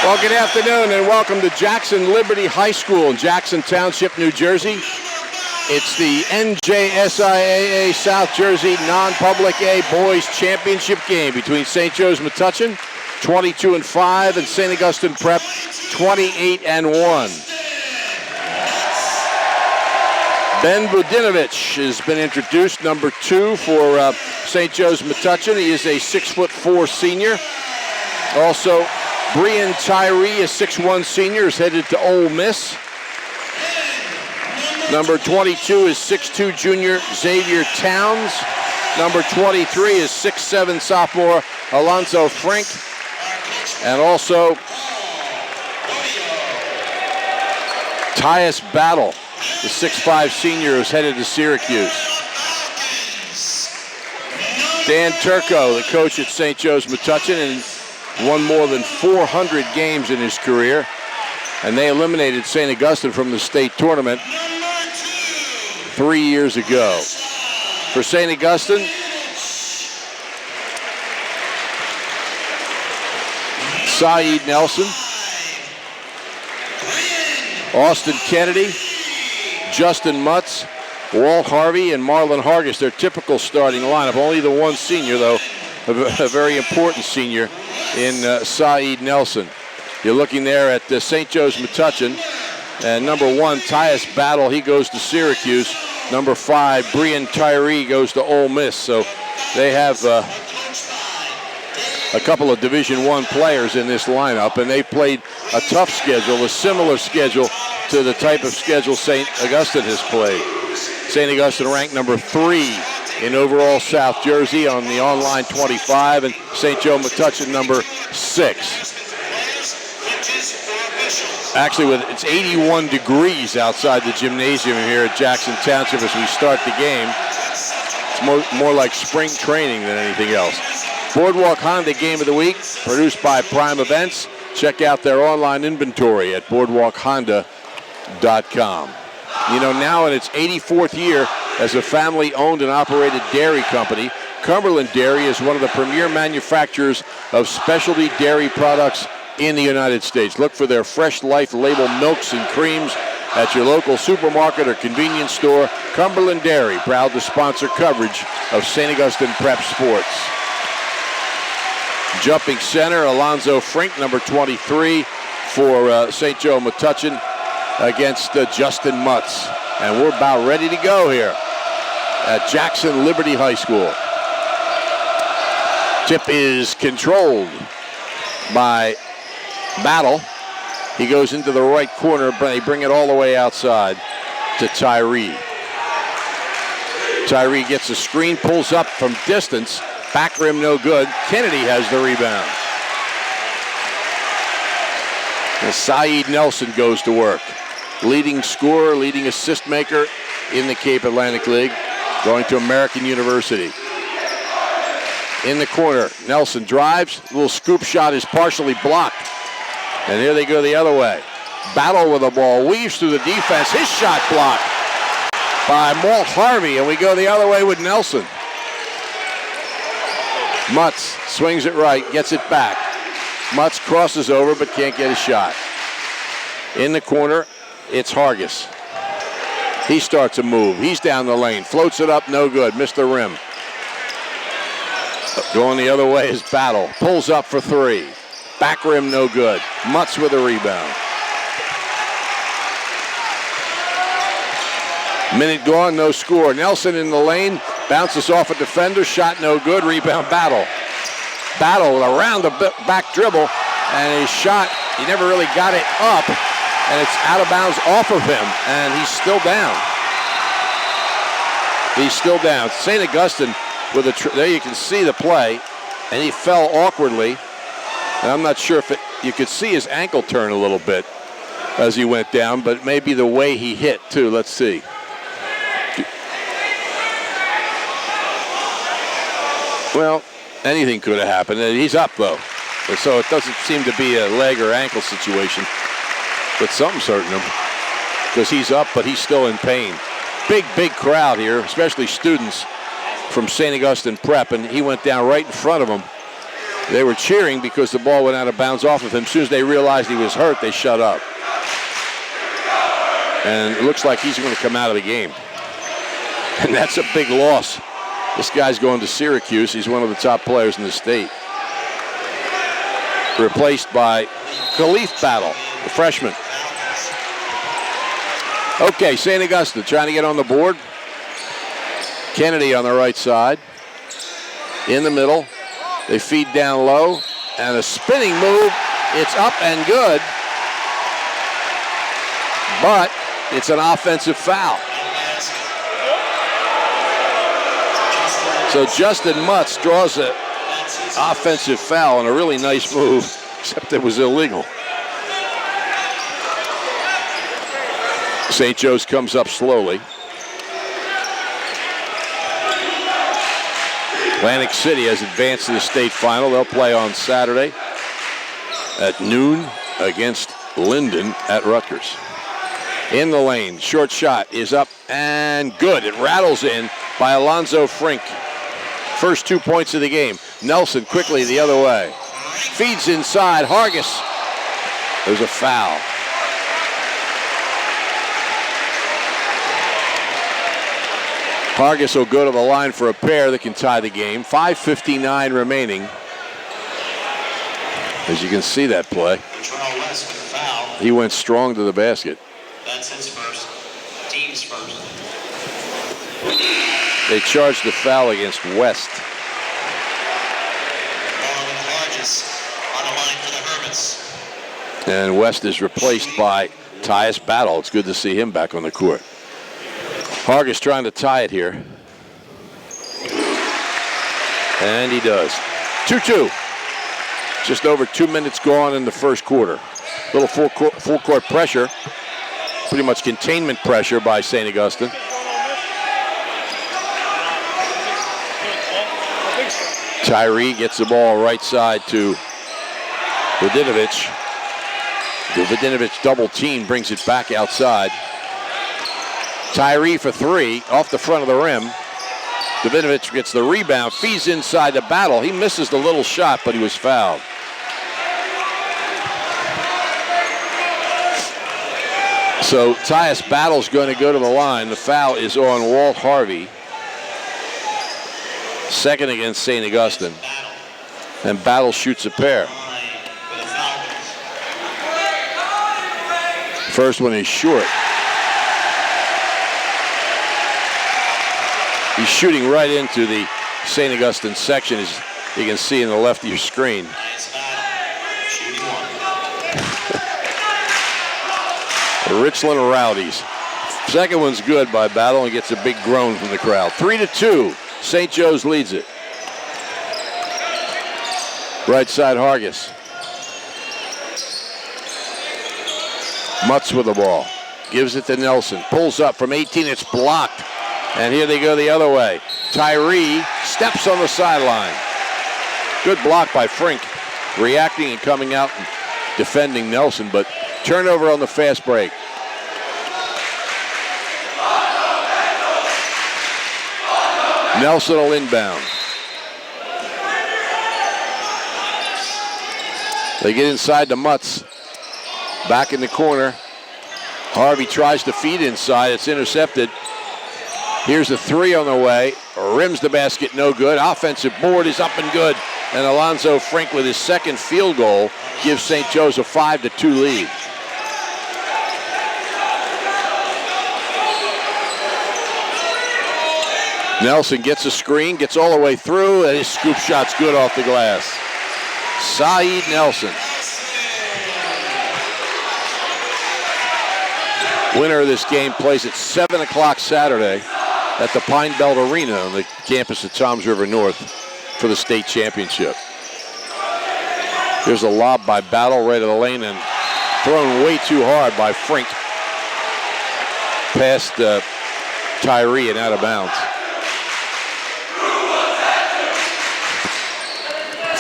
Well, good afternoon and welcome to Jackson Liberty High School in Jackson Township, New Jersey. It's the NJSIAA South Jersey Non-Public A Boys Championship game between St. Joe's Metuchen, 22-5, and St. Augustine Prep, 28-1. Ben Budinovich has been introduced, number 2 for St. Joe's Metuchen. He is a 6'4" senior. Also, Brian Tyree, a 6'1" senior, is headed to Ole Miss. Number 22 is 6'2" junior Xavier Towns. Number 23 is 6'7" sophomore Alonzo Frink. And also Tyus Battle, the 6'5" senior, is headed to Syracuse. Dan Turco, the coach at St. Joe's Metuchen, and won more than 400 games in his career, and they eliminated St. Augustine from the state tournament 3 years ago. For St. Augustine, Saeed Nelson, Austin Kennedy, Justin Mutz, Walt Harvey, and Marlon Hargis, their typical starting lineup. Only the one senior, though, a very important senior in Saeed Nelson. You're looking there at St. Joe's Metuchen. And number 1, Tyus Battle, he goes to Syracuse. Number 5, Brian Tyree, goes to Ole Miss. So they have a couple of Division I players in this lineup, and they played a tough schedule, a similar schedule to the type of schedule St. Augustine has played. St. Augustine ranked number 3 in overall South Jersey on the online 25, and St. Joe Metuchen number 6. Actually, it's 81 degrees outside the gymnasium here at Jackson Township as we start the game. It's more like spring training than anything else. Boardwalk Honda Game of the Week, produced by Prime Events. Check out their online inventory at boardwalkhonda.com. You know, now in its 84th year as a family-owned and operated dairy company, Cumberland Dairy is one of the premier manufacturers of specialty dairy products in the United States. Look for their Fresh Life label milks and creams at your local supermarket or convenience store. Cumberland Dairy, proud to sponsor coverage of St. Augustine Prep sports. Jumping center, Alonzo Frink, number 23 for St. Joe Metuchen against Justin Mutz. And we're about ready to go here at Jackson Liberty High School. Tip is controlled by Battle. He goes into the right corner, but they bring it all the way outside to Tyree. Tyree gets a screen, pulls up from distance. Back rim no good. Kennedy has the rebound. And Saeed Nelson goes to work. Leading scorer, leading assist maker in the Cape Atlantic League, going to American University. In the corner, Nelson drives. A little scoop shot is partially blocked. And here they go the other way. Battle with the ball, weaves through the defense. His shot blocked by Walt Harvey, and we go the other way with Nelson. Mutz swings it right, gets it back. Mutz crosses over but can't get a shot. In the corner, it's Hargis. He starts a move. He's down the lane, floats it up, no good, missed the rim. Going the other way is Battle. Pulls up for 3. Back rim no good. Mutz with a rebound. Minute gone, no score. Nelson in the lane, bounces off a defender, shot no good, rebound Battle. Battle around the back dribble, and his shot, he never really got it up, and it's out of bounds off of him, and he's still down. He's still down. St. Augustine with there you can see the play, and he fell awkwardly. And I'm not sure if you could see his ankle turn a little bit as he went down, but maybe the way he hit too. Let's see. Well, anything could have happened. He's up though, so it doesn't seem to be a leg or ankle situation, but something's hurting him because he's up, but he's still in pain. Big crowd here, especially students from St. Augustine Prep, and he went down right in front of him. They were cheering because the ball went out of bounds off of him. As soon as they realized he was hurt, they shut up. And it looks like he's going to come out of the game. And that's a big loss. This guy's going to Syracuse. He's one of the top players in the state. Replaced by Khalif Battle, the freshman. Okay, St. Augustine trying to get on the board. Kennedy on the right side. In the middle. They feed down low. And a spinning move. It's up and good. But it's an offensive foul. So Justin Mutz draws an offensive foul and a really nice move, except it was illegal. St. Joe's comes up slowly. Atlantic City has advanced to the state final. They'll play on Saturday at noon against Linden at Rutgers. In the lane, short shot is up and good. It rattles in by Alonzo Frink. First 2 points of the game. Nelson quickly the other way. Feeds inside, Hargis. There's a foul. Hargis will go to the line for a pair that can tie the game. 5:59 remaining. As you can see that play. He went strong to the basket. That's his first. Team's first. They charged the foul against West. On the line for the Hermits. And West is replaced by Tyus Battle. It's good to see him back on the court. Hargis trying to tie it here. And he does. 2-2. Just over 2 minutes gone in the first quarter. Little full court pressure. Pretty much containment pressure by St. Augustine. Tyree gets the ball right side to Vodinovich. The Vodinovich double team brings it back outside. Tyree for three, off the front of the rim. Vodinovich gets the rebound, feeds inside the Battle. He misses the little shot, but he was fouled. So Tyus Battle's going to go to the line. The foul is on Walt Harvey. Second against St. Augustine. And Battle shoots a pair. First one is short. He's shooting right into the St. Augustine section, as you can see in the left of your screen. The Richland Rowdies. Second one's good by Battle and gets a big groan from the crowd. 3-2. St. Joe's leads it. Right side, Hargis. Mutz with the ball. Gives it to Nelson. Pulls up from 18. It's blocked. And here they go the other way. Tyree steps on the sideline. Good block by Frink. Reacting and coming out and defending Nelson, but turnover on the fast break. Nelson will inbound. They get inside to Mutz. Back in the corner. Harvey tries to feed inside. It's intercepted. Here's a three on the way. Rims the basket, no good. Offensive board is up and good. And Alonzo Frink with his second field goal gives St. Joe's a 5-2 lead. Nelson gets a screen, gets all the way through, and his scoop shot's good off the glass. Saeed Nelson. Winner of this game plays at 7 o'clock Saturday at the Pine Belt Arena on the campus of Toms River North for the state championship. Here's a lob by Battle right of the lane and thrown way too hard by Frink. Past Tyree and out of bounds.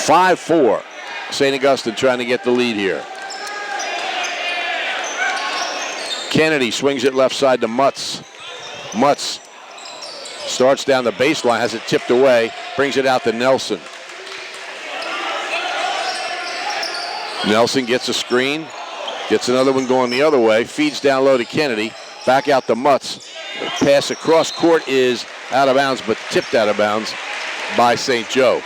5-4. St. Augustine trying to get the lead here. Kennedy swings it left side to Mutz. Mutz starts down the baseline, has it tipped away, brings it out to Nelson. Nelson gets a screen, gets another one going the other way, feeds down low to Kennedy, back out to Mutz. The pass across court is out of bounds, but tipped out of bounds by St. Joe.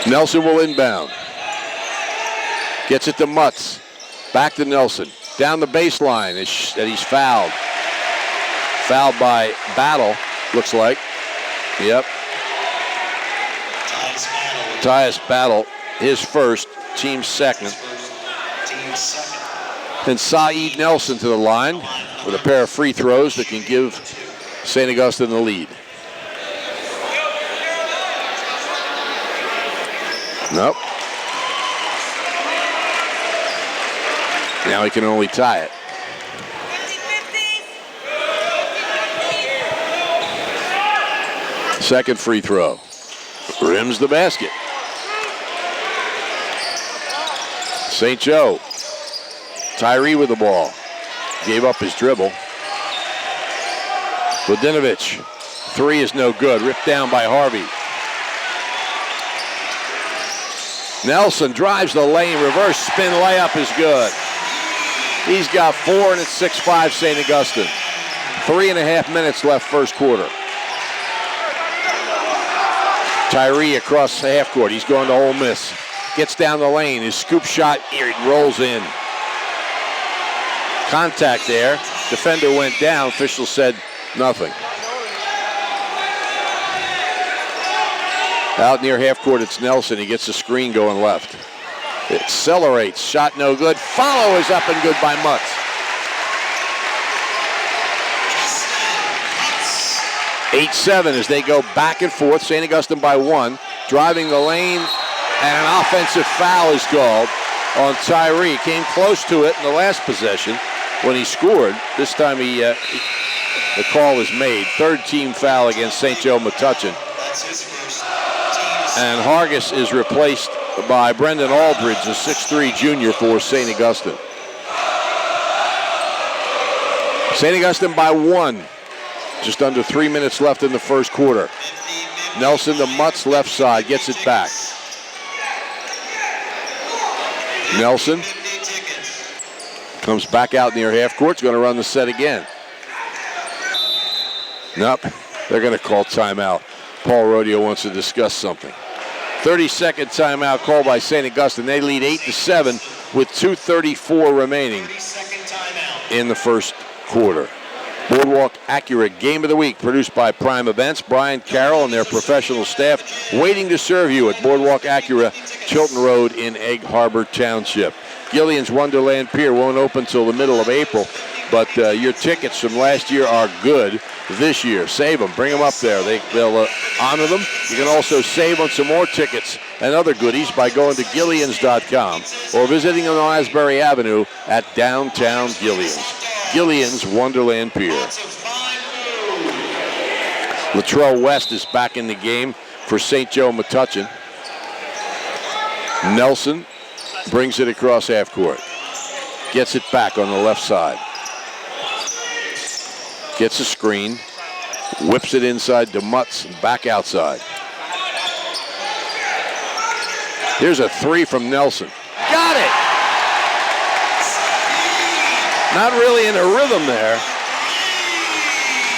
Nelson will inbound. Gets it to Mutz. Back to Nelson. Down the baseline, and he's fouled. Fouled by Battle, looks like. Yep. Tyus Battle, his first, team second. And Saeed Nelson to the line with a pair of free throws that can give St. Augustine the lead. Nope. Now he can only tie it. Second free throw. Rims the basket. St. Joe. Tyree with the ball. Gave up his dribble. Vodinovich. Three is no good. Ripped down by Harvey. Nelson drives the lane. Reverse spin layup is good. He's got four, and it's 6-5 St. Augustine. 3.5 minutes left first quarter. Tyree across the half court. He's going to Ole Miss. Gets down the lane. His scoop shot, it rolls in. Contact there. Defender went down. Official said nothing. Out near half court, it's Nelson. He gets a screen going left. It accelerates. Shot no good. Follow is up and good by Mutz. 8-7 as they go back and forth. St. Augustine by one. Driving the lane, and an offensive foul is called on Tyree. Came close to it in the last possession when he scored. This time the call is made. Third team foul against St. Joe Metuchen. And Hargis is replaced by Brendan Aldridge, a 6'3 junior for St. Augustine. St. Augustine by one. Just under 3 minutes left in the first quarter. Nelson to Mutz, left side, gets it back. Nelson comes back out near half court. He's going to run the set again. Nope, they're going to call timeout. Paul Rodio wants to discuss something. 30-second timeout called by St. Augustine. They lead 8-7 with 2:34 remaining in the first quarter. Boardwalk Acura Game of the Week, produced by Prime Events. Brian Carroll and their professional staff waiting to serve you at Boardwalk Acura, Chilton Road in Egg Harbor Township. Gillian's Wonderland Pier won't open till the middle of April, but your tickets from last year are good this year. Save them. Bring them up there. They'll honor them. You can also save on some more tickets and other goodies by going to Gillians.com or visiting on Asbury Avenue at downtown Gillians. Gillian's Wonderland Pier. Latrell West is back in the game for St. Joe Metuchen. Nelson brings it across half court. Gets it back on the left side. Gets a screen. Whips it inside to Mutz and back outside. Here's a three from Nelson. Got it! Not really in a rhythm there.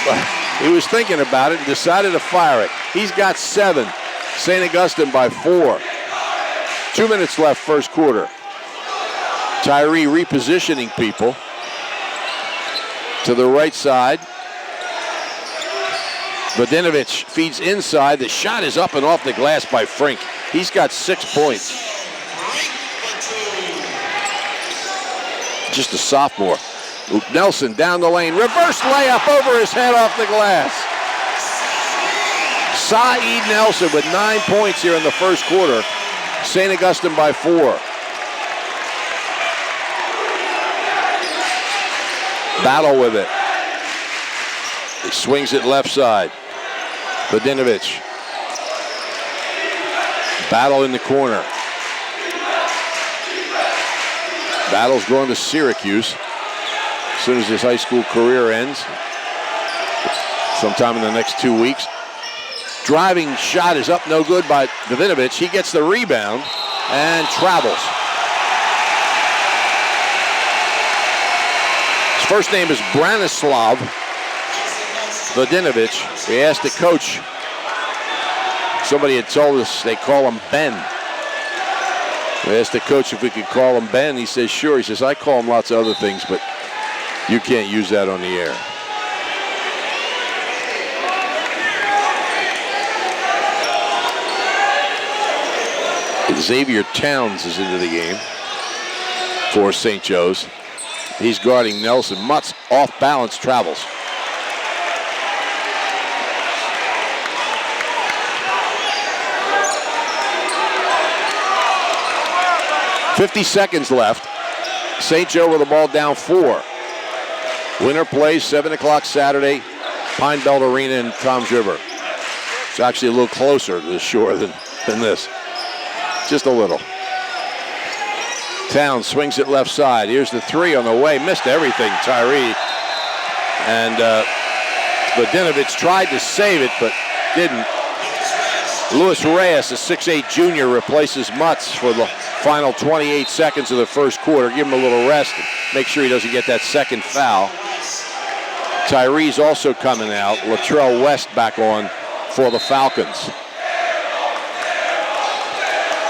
But he was thinking about it and decided to fire it. He's got 7. St. Augustine by 4. 2 minutes left first quarter. Tyree repositioning people to the right side. Vodinovich feeds inside. The shot is up and off the glass by Frink. He's got 6 points. Just a sophomore. Nelson down the lane. Reverse layup over his head off the glass. Saeed Nelson with 9 points here in the first quarter. St. Augustine by 4. Battle with it. He swings it left side. Vodinovich. Battle in the corner. Battle's going to Syracuse as soon as his high school career ends, sometime in the next 2 weeks. driving shot is up, no good by Davinovich. He gets the rebound and travels. His first name is Branislav Vladinovic. We asked the coach. Somebody had told us they call him Ben. We asked the coach if we could call him Ben. He says, sure. He says, I call him lots of other things, but you can't use that on the air. Xavier Towns is into the game for St. Joe's. He's guarding Nelson. Mutz off balance, travels. .50 seconds left. St. Joe with the ball down 4. Winner plays 7 o'clock Saturday, Pine Belt Arena in Toms River. It's actually a little closer to the shore than this. Just a little. Towns swings it left side. Here's the 3 on the way. Missed everything, Tyree. And Vladinovic tried to save it, but didn't. Luis Reyes, a 6'8 junior, replaces Mutz for the final 28 seconds of the first quarter. Give him a little rest and make sure he doesn't get that second foul. Tyree's also coming out. Latrell West back on for the Falcons.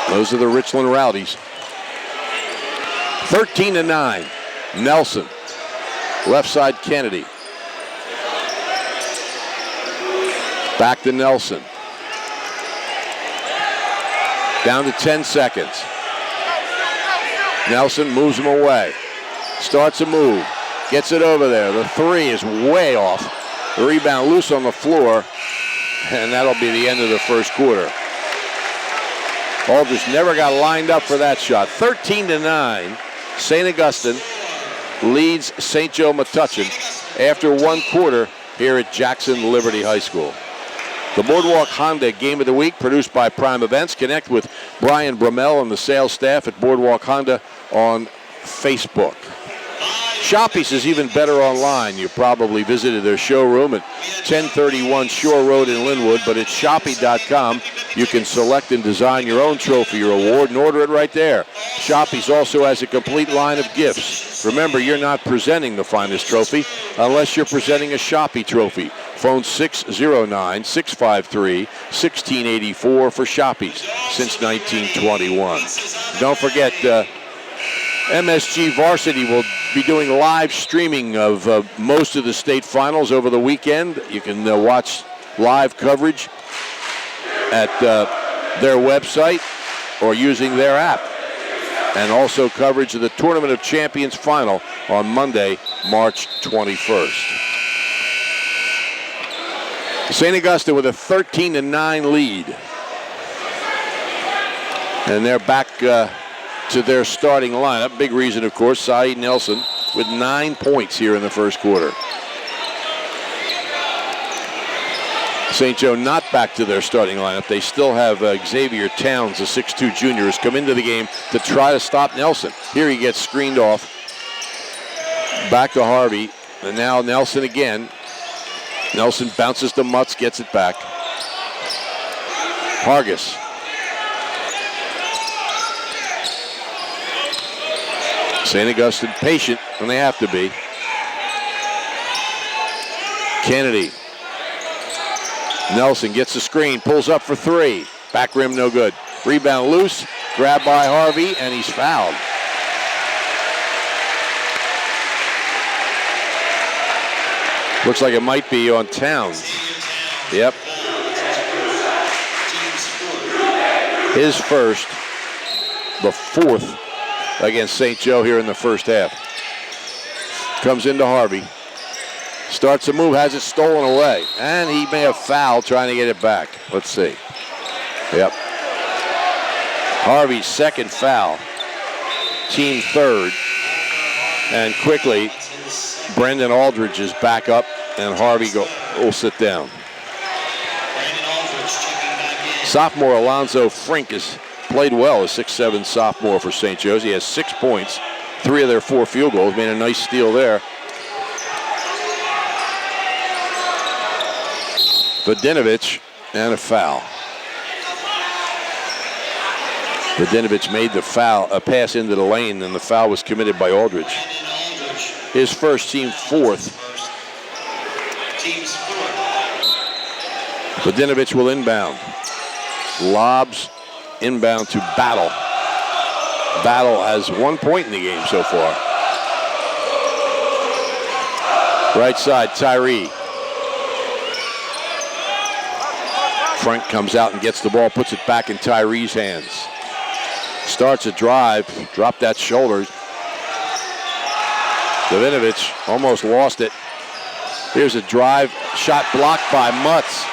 Those are the Richland Rowdies. 13-9. Nelson. Left side Kennedy. Back to Nelson. Down to 10 seconds. Nelson moves him away. Starts a move. Gets it over there. The 3 is way off. The rebound loose on the floor. And that'll be the end of the first quarter. Aldridge never got lined up for that shot. 13-9. St. Augustine leads St. Joe Metuchen after 1 quarter here at Jackson Liberty High School. The Boardwalk Honda Game of the Week, produced by Prime Events. Connect with Brian Brummel and the sales staff at Boardwalk Honda on Facebook. Shoppy's is even better online. You probably visited their showroom at 1031 Shore Road in Linwood, but at Shoppy.com, you can select and design your own trophy or award and order it right there. Shoppy's also has a complete line of gifts. Remember, you're not presenting the finest trophy unless you're presenting a Shoppy trophy. Phone 609-653-1684 for Shoppy's since 1921. Don't forget, MSG Varsity will be doing live streaming of most of the state finals over the weekend. You can watch live coverage at their website or using their app. And also coverage of the Tournament of Champions final on Monday, March 21st. St. Augustine with a 13-9 lead. And they're back to their starting lineup. Big reason, of course, Saeed Nelson with 9 points here in the first quarter. St. Joe not back to their starting lineup. They still have Xavier Towns, a 6'2 junior, who's come into the game to try to stop Nelson. Here he gets screened off. Back to Harvey. And now Nelson again. Nelson bounces to Mutz, gets it back. Hargis. St. Augustine patient when they have to be. Kennedy. Nelson gets the screen, pulls up for 3. Back rim, no good. Rebound loose, grabbed by Harvey, and he's fouled. Looks like it might be on Towns. Yep. His first, the 4th against St. Joe here in the first half. Comes into Harvey. Starts a move, has it stolen away. And he may have fouled trying to get it back. Let's see. Yep. Harvey's second foul. Team 3rd. And quickly, Brendan Aldridge is back up, and Harvey will sit down. Sophomore Alonzo Frink has played well, a 6'7 sophomore for St. Joe's. He has 6 points, 3 of their 4 field goals. Made a nice steal there. Vladinovic And a foul. Vadinovich made the foul, a pass into the lane, and the foul was committed by Aldridge. His first, team fourth. Vadinovich will inbound. Lobs inbound to Battle. Battle has 1 point in the game so far. Right side, Tyree. Frank comes out and gets the ball, puts it back in Tyree's hands. Starts a drive, dropped that shoulder. Vadinovich almost lost it. Here's a drive, shot blocked by Mutz.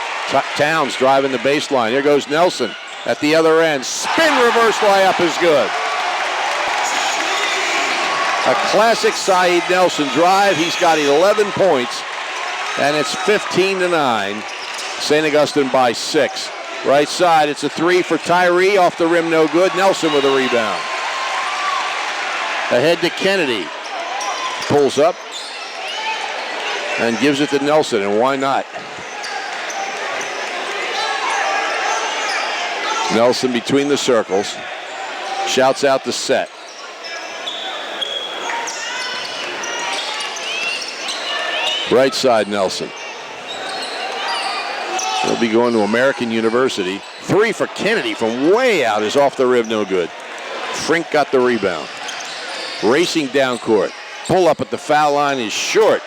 Towns driving the baseline. Here goes Nelson at the other end. Spin reverse layup is good. A classic Saeed Nelson drive. He's got 11 points, and it's 15-9. St. Augustine by 6. Right side, it's a three for Tyree. Off the rim, no good. Nelson with a rebound. Ahead to Kennedy. Pulls up and gives it to Nelson, and why not? Nelson between the circles. Shouts out the set. Right side, Nelson. He'll be going to American University. Three for Kennedy from way out is off the rim, no good. Frink got the rebound. Racing down court. Pull up at the foul line is short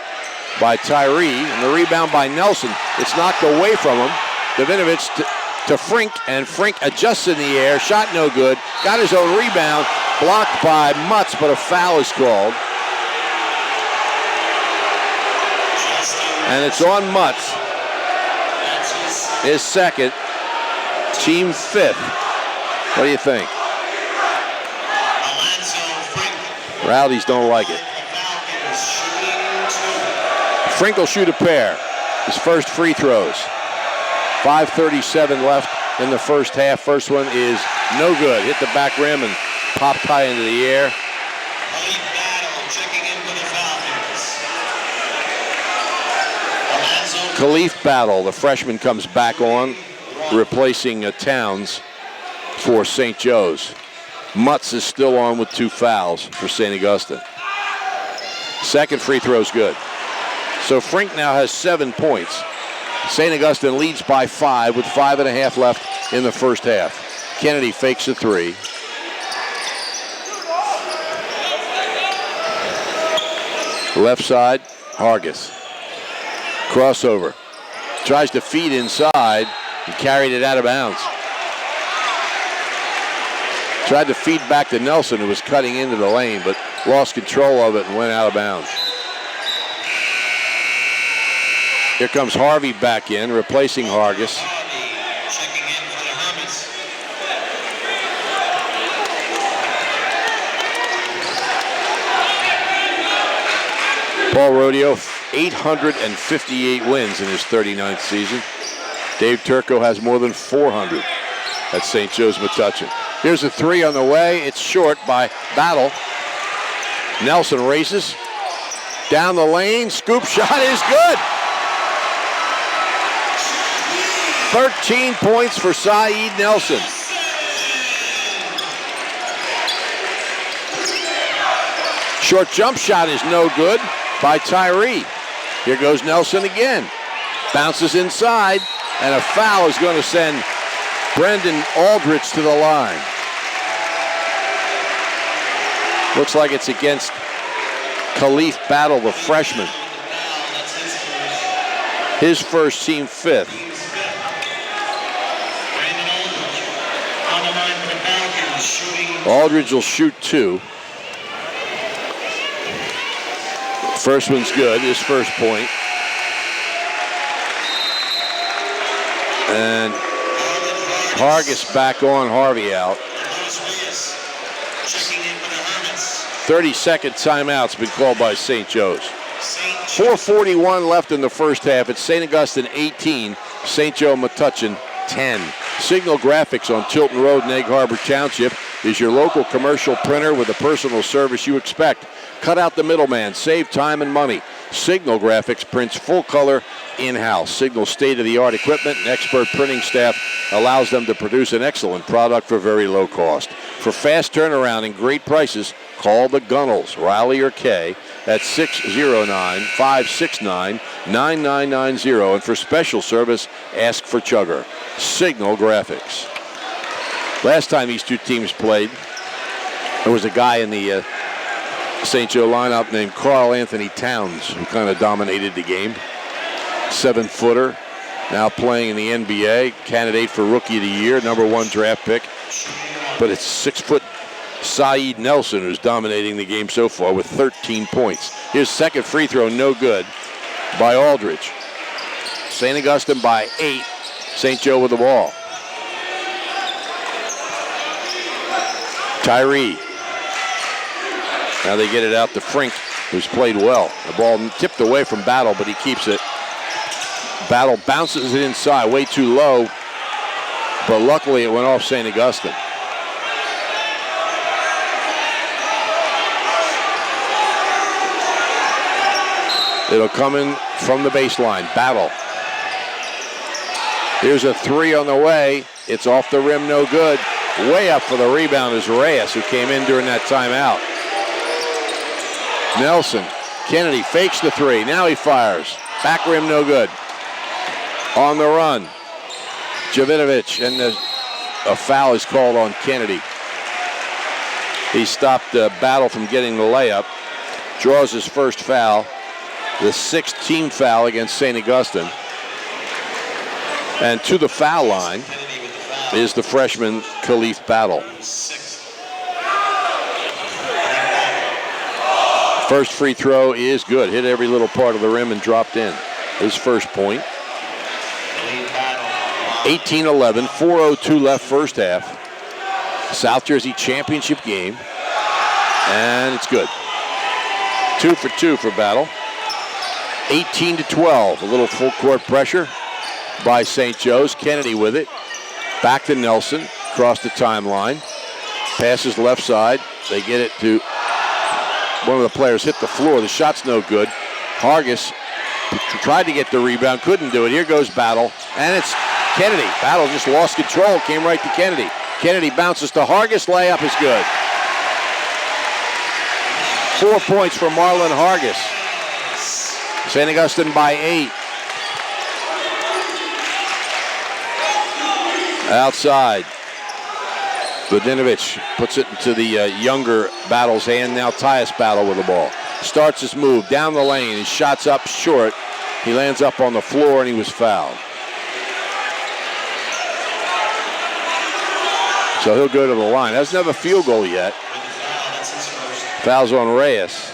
by Tyree, and the rebound by Nelson. It's knocked away from him. Vadinovich to Frink, and Frink adjusts in the air. Shot no good. Got his own rebound. Blocked by Mutz, but a foul is called. And it's on Mutz. His second, team fifth. What do you think? Rowdies don't like it. Frink will shoot a pair. His first free throws. 5:37 left in the first half. First one is no good. Hit the back rim and popped high into the air. Khalif Battle, the freshman, comes back on, replacing Towns for St. Joe's. Mutz is still on with 2 fouls for St. Augustine. Second free throw's good. So Frink now has 7 points. St. Augustine leads by 5 with 5.5 left in the first half. Kennedy fakes a 3. Left side, Hargis. Crossover. Tries to feed inside and carried it out of bounds. Tried to feed back to Nelson, who was cutting into the lane, but lost control of it and went out of bounds. Here comes Harvey back in, replacing Hargis. Paul Rodeo, 858 wins in his 39th season. Dave Turco has more than 400 at St. Joe's Metuchen. Here's a 3 on the way. It's short by Battle. Nelson races down the lane. Scoop shot is good. 13 points for Saeed Nelson. Short jump shot is no good by Tyree. Here goes Nelson again. Bounces inside, and a foul is going to send Brendan Aldridge to the line. Looks like it's against Khalif Battle, the freshman. His first, team 5th. Aldridge will shoot 2. First one's good, his first point. And Hargis back on, Harvey out. 30-second timeout's been called by St. Joe's. 4:41 left in the first half. It's St. Augustine 18, St. Joe Metuchen 10. Signal Graphics on Tilton Road in Egg Harbor Township is your local commercial printer with the personal service you expect. Cut out the middleman, save time and money. Signal Graphics prints full color in-house. Signal's state-of-the-art equipment and expert printing staff allows them to produce an excellent product for very low cost. For fast turnaround and great prices, call the Gunnels, Riley or Kay, at 609-569-9990. And for special service, ask for Chugger. Signal Graphics. Last time these two teams played, there was a guy in the St. Joe lineup named Carl Anthony Towns who kind of dominated the game. 7-footer, now playing in the NBA, candidate for Rookie of the Year, #1 draft pick. But it's 6-foot Saeed Nelson who's dominating the game so far with 13 points. His second free throw, no good, by Aldridge. St. Augustine by 8. St. Joe with the ball. Tyree. Now they get it out to Frink, who's played well. The ball tipped away from Battle, but he keeps it. Battle bounces it inside, way too low, but luckily it went off St. Augustine. It'll come in from the baseline. Battle. Here's a three on the way. It's off the rim, no good. Way up for the rebound is Reyes, who came in during that timeout. Nelson. Kennedy fakes the three. Now he fires. Back rim, no good. On the run. Jovinovic, and a foul is called on Kennedy. He stopped Battle from getting the layup. Draws his first foul. The 6th team foul against St. Augustine. And to the foul line is the freshman Khalif Battle. First free throw is good. Hit every little part of the rim and dropped in. His first point. 18-11, 4:02 left first half. South Jersey championship game. And it's good. 2 for 2 for Battle. 18-12, a little full court pressure by St. Joe's. Kennedy with it. Back to Nelson, across the timeline. Passes left side. They get it to one of the players, hit the floor. The shot's no good. Hargis tried to get the rebound, couldn't do it. Here goes Battle, and it's Kennedy. Battle just lost control, came right to Kennedy. Kennedy bounces to Hargis, layup is good. 4 points for Marlon Hargis. St. Augustine by 8. Outside. Budinovic puts it into the younger Battle's hand. Now Tyus Battle with the ball. Starts his move down the lane. His shot's up short. He lands up on the floor and he was fouled. So he'll go to the line. Doesn't have a field goal yet. Fouls on Reyes.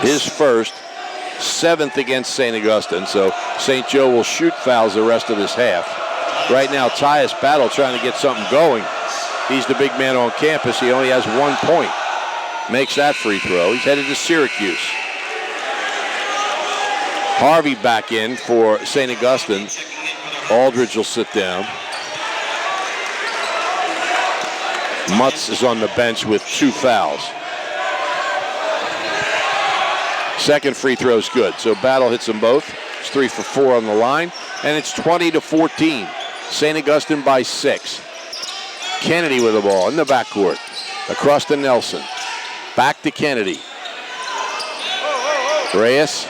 His first. 7th against St. Augustine. So St. Joe will shoot fouls the rest of this half. Right now, Tyus Battle trying to get something going. He's the big man on campus. He only has 1 point. Makes that free throw. He's headed to Syracuse. Harvey back in for St. Augustine. Aldridge will sit down. Mutz is on the bench with 2 fouls. Second free throw is good. So Battle hits them both. It's 3 for 4 on the line. And it's 20-14. St. Augustine by 6. Kennedy with the ball in the backcourt. Across to Nelson. Back to Kennedy. Reyes.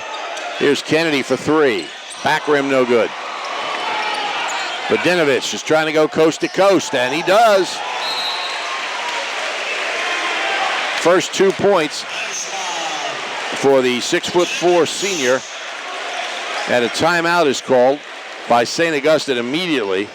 Here's Kennedy for 3. Back rim no good. Budinovic is trying to go coast to coast, and he does. First 2 points for the 6'4" senior. And a timeout is called by St. Augustine immediately.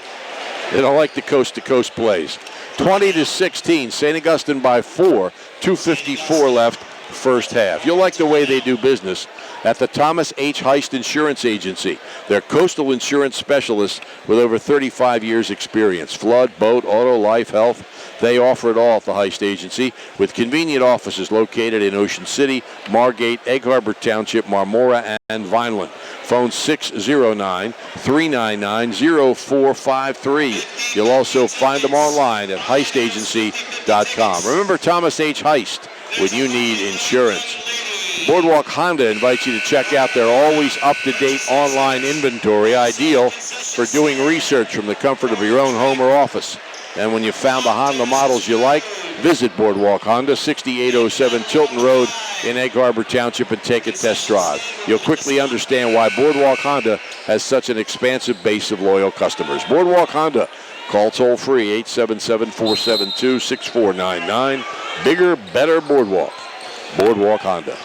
They don't like the coast-to-coast plays. 20-16, St. Augustine by 4, 2:54 left first half. You'll like the way they do business at the Thomas H. Heist Insurance Agency. They're coastal insurance specialists with over 35 years experience. Flood, boat, auto, life, health. They offer it all at the Heist Agency with convenient offices located in Ocean City, Margate, Egg Harbor Township, Marmora, and Vineland. Phone 609-399-0453. You'll also find them online at heistagency.com. Remember Thomas H. Heist when you need insurance. Boardwalk Honda invites you to check out their always up-to-date online inventory, ideal for doing research from the comfort of your own home or office. And when you've found the Honda models you like, visit Boardwalk Honda, 6807 Tilton Road in Egg Harbor Township, and take a test drive. You'll quickly understand why Boardwalk Honda has such an expansive base of loyal customers. Boardwalk Honda. Call toll-free 877-472-6499. Bigger, better Boardwalk. Boardwalk Honda.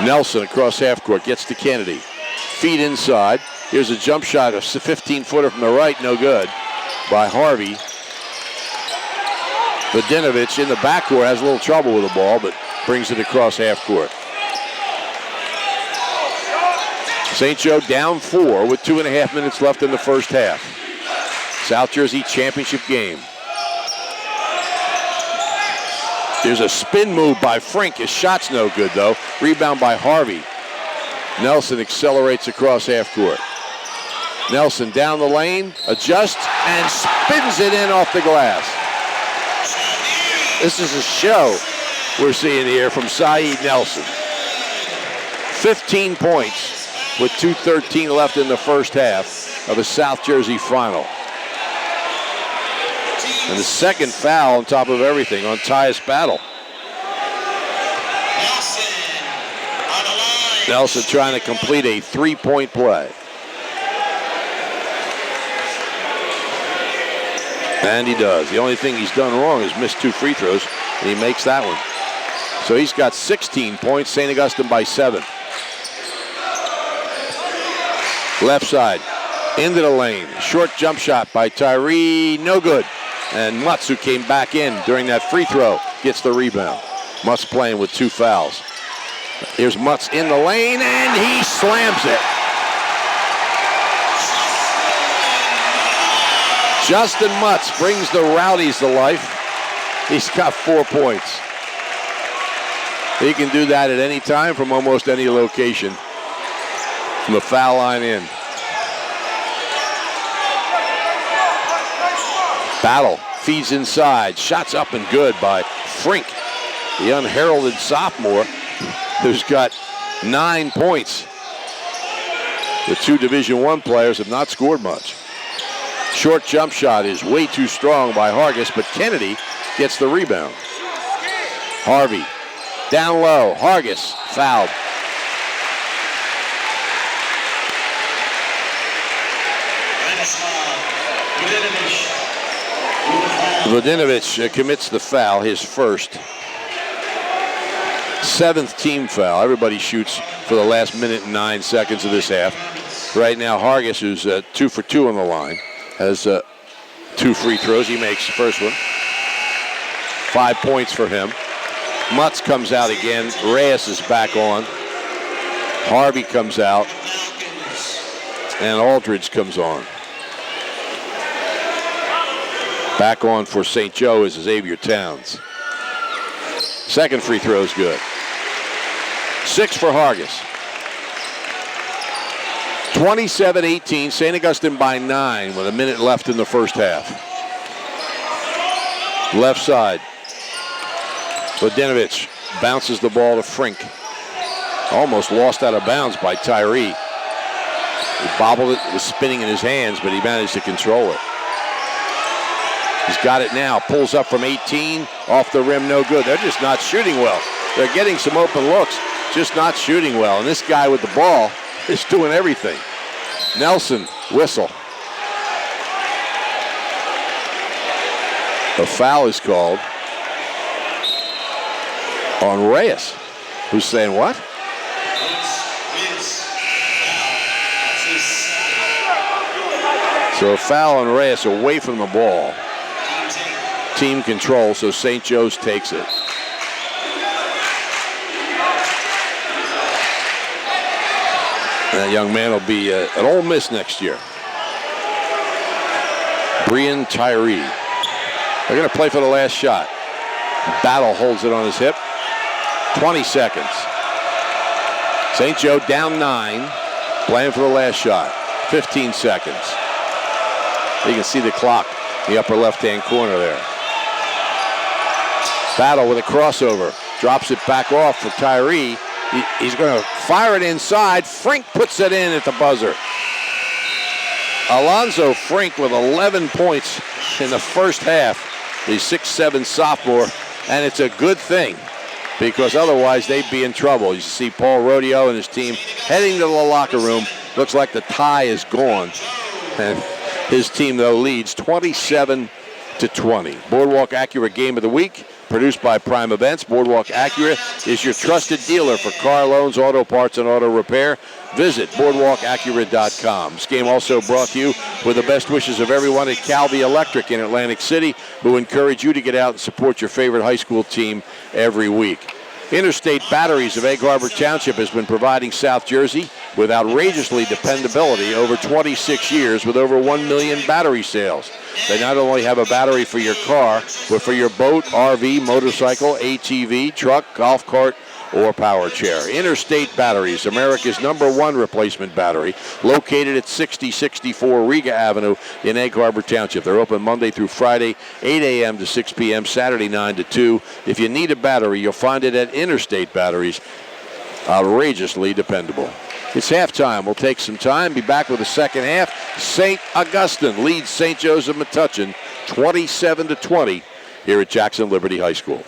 Nelson across half court, gets to Kennedy. Feet inside. Here's a jump shot, a 15-footer from the right, no good, by Harvey. Vodinovich in the backcourt has a little trouble with the ball, but brings it across half court. St. Joe down 4 with 2.5 minutes left in the first half. South Jersey championship game. There's a spin move by Frink. His shot's no good, though. Rebound by Harvey. Nelson accelerates across half court. Nelson down the lane, adjusts, and spins it in off the glass. This is a show we're seeing here from Saeed Nelson. 15 points with 2:13 left in the first half of a South Jersey final. And the second foul on top of everything on Tyus Battle. Nelson trying to complete a 3-point play. And he does. The only thing he's done wrong is missed 2 free throws, and he makes that one. So he's got 16 points, St. Augustine by 7. Left side, into the lane. Short jump shot by Tyree, no good. And Mutz, who came back in during that free throw, gets the rebound. Mutz playing with 2 fouls. Here's Mutz in the lane, and he slams it. Justin Mutz brings the Rowdies to life. He's got 4 points. He can do that at any time from almost any location. From the foul line in. Battle feeds inside. Shots up and good by Frink, the unheralded sophomore, who's got 9 points. The 2 Division I players have not scored much. Short jump shot is way too strong by Hargis, but Kennedy gets the rebound. Harvey down low. Hargis fouled. Vodinovich commits the foul, his first. 7th team foul. Everybody shoots for the last minute and 9 seconds of this half. Right now, Hargis, who's 2 for 2 on the line, has 2 free throws. He makes the first one. 5 points for him. Mutz comes out again. Reyes is back on. Harvey comes out. And Aldridge comes on. Back on for St. Joe is Xavier Towns. Second free throw is good. 6 for Hargis. 27-18, St. Augustine by 9 with a minute left in the first half. Left side. Vodinovich bounces the ball to Frink. Almost lost out of bounds by Tyree. He bobbled it, it was spinning in his hands, but he managed to control it. He's got it now, pulls up from 18, off the rim, no good. They're just not shooting well. They're getting some open looks, just not shooting well. And this guy with the ball is doing everything. Nelson, whistle. A foul is called on Reyes. Who's saying what? So a foul on Reyes away from the ball. Team control, so St. Joe's takes it. That young man will be at Ole Miss next year. Brian Tyree. They're going to play for the last shot. Battle holds it on his hip. 20 seconds. St. Joe down 9, playing for the last shot. 15 seconds. You can see the clock in the upper left-hand corner there. Battle with a crossover. Drops it back off for Tyree. He's going to fire it inside. Frink puts it in at the buzzer. Alonzo Frink with 11 points in the first half. He's 6'7" sophomore, and it's a good thing because otherwise they'd be in trouble. You see Paul Rodeo and his team heading to the locker room. Looks like the tie is gone, and his team, though, leads 27-20. Boardwalk Acura Game of the Week, produced by Prime Events. Boardwalk Acura is your trusted dealer for car loans, auto parts, and auto repair. Visit boardwalkacura.com. This game also brought to you with the best wishes of everyone at Calvi Electric in Atlantic City, who encourage you to get out and support your favorite high school team every week. Interstate Batteries of Egg Harbor Township has been providing South Jersey with outrageously dependability over 26 years with over 1 million battery sales. They not only have a battery for your car, but for your boat, RV, motorcycle, ATV, truck, golf cart, or power chair. Interstate Batteries, America's #1 replacement battery, located at 6064 Riga Avenue in Egg Harbor Township. They're open Monday through Friday, 8 a.m. to 6 p.m., Saturday 9 to 2. If you need a battery, you'll find it at Interstate Batteries. Outrageously dependable. It's halftime. We'll take some time. Be back with the second half. St. Augustine leads St. Joseph Metuchen 27-20 here at Jackson Liberty High School.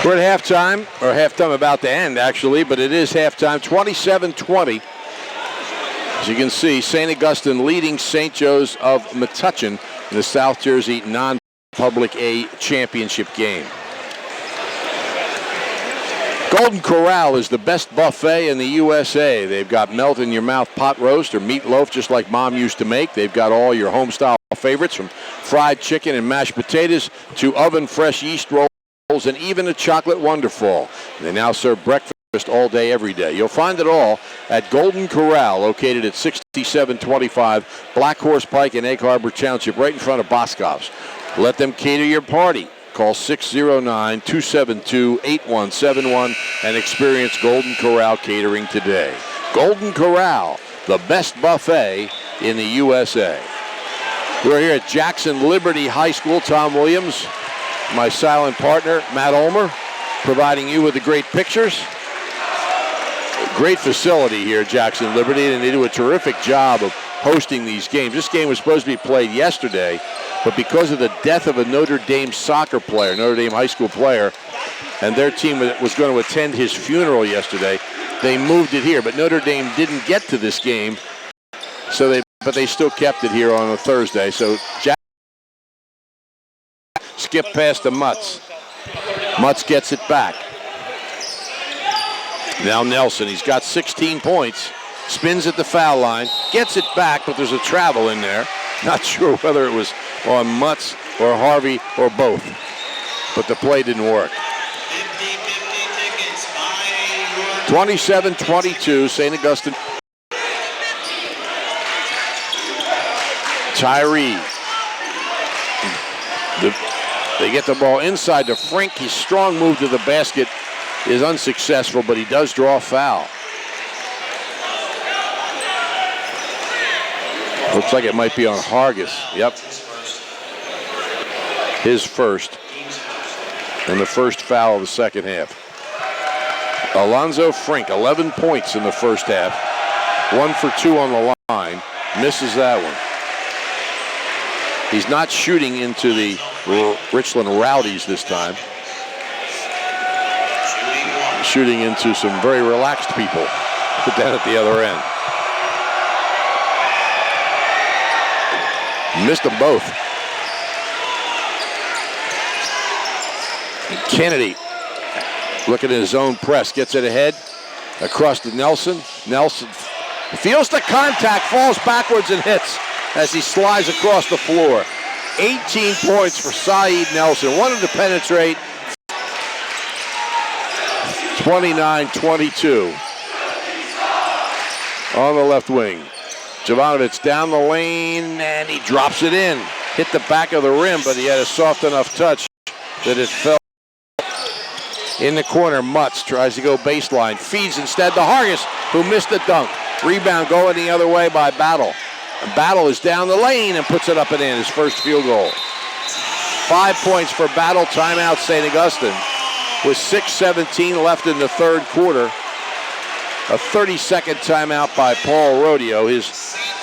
We're at halftime, or halftime about to end, actually, but it is halftime, 27-20. As you can see, St. Augustine leading St. Joe's of Metuchen in the South Jersey non-Public A championship game. Golden Corral is the best buffet in the USA. They've got melt-in-your-mouth pot roast or meatloaf just like Mom used to make. They've got all your home-style favorites from fried chicken and mashed potatoes to oven-fresh yeast rolls and even a chocolate wonderful. They now serve breakfast all day, every day. You'll find it all at Golden Corral, located at 6725 Black Horse Pike in Egg Harbor Township, right in front of Boscov's. Let them cater your party. Call 609-272-8171 and experience Golden Corral catering today. Golden Corral, the best buffet in the USA. We're here at Jackson Liberty High School. Tom Williams, my silent partner, Matt Ulmer, providing you with the great pictures. Great facility here at Jackson Liberty, and they do a terrific job of hosting these games. This game was supposed to be played yesterday, but because of the death of a Notre Dame soccer player, Notre Dame high school player, and their team was going to attend his funeral yesterday, they moved it here. But Notre Dame didn't get to this game, but they still kept it here on a Thursday. So Jack skipped past the Mutz. Mutz gets it back. Now Nelson, he's got 16 points, spins at the foul line, gets it back, but there's a travel in there. Not sure whether it was on Mutz or Harvey or both, but the play didn't work. 27-22, St. Augustine. Tyree. They get the ball inside to Frink. His strong move to the basket is unsuccessful, but he does draw a foul. Looks like it might be on Hargis. Yep. His first. And the first foul of the second half. Alonzo Frink, 11 points in the first half. 1 for 2 on the line. Misses that one. He's not shooting into the Richland Rowdies this time. Shooting into some very relaxed people down at the other end. Missed them both. Kennedy looking at his own press, gets it ahead, across to Nelson. Nelson feels the contact, falls backwards and hits as he slides across the floor. 18 points for Saeed Nelson. Wanted to penetrate. 29-22 on the left wing. Jovanovic down the lane, and he drops it in. Hit the back of the rim, but he had a soft enough touch that it fell in the corner. Mutz tries to go baseline, feeds instead to Hargis, who missed the dunk. Rebound going the other way by Battle. And Battle is down the lane and puts it up and in, his first field goal. 5 points for Battle. Timeout, St. Augustine. With 6:17 left in the third quarter. A 30-second timeout by Paul Rodeo, his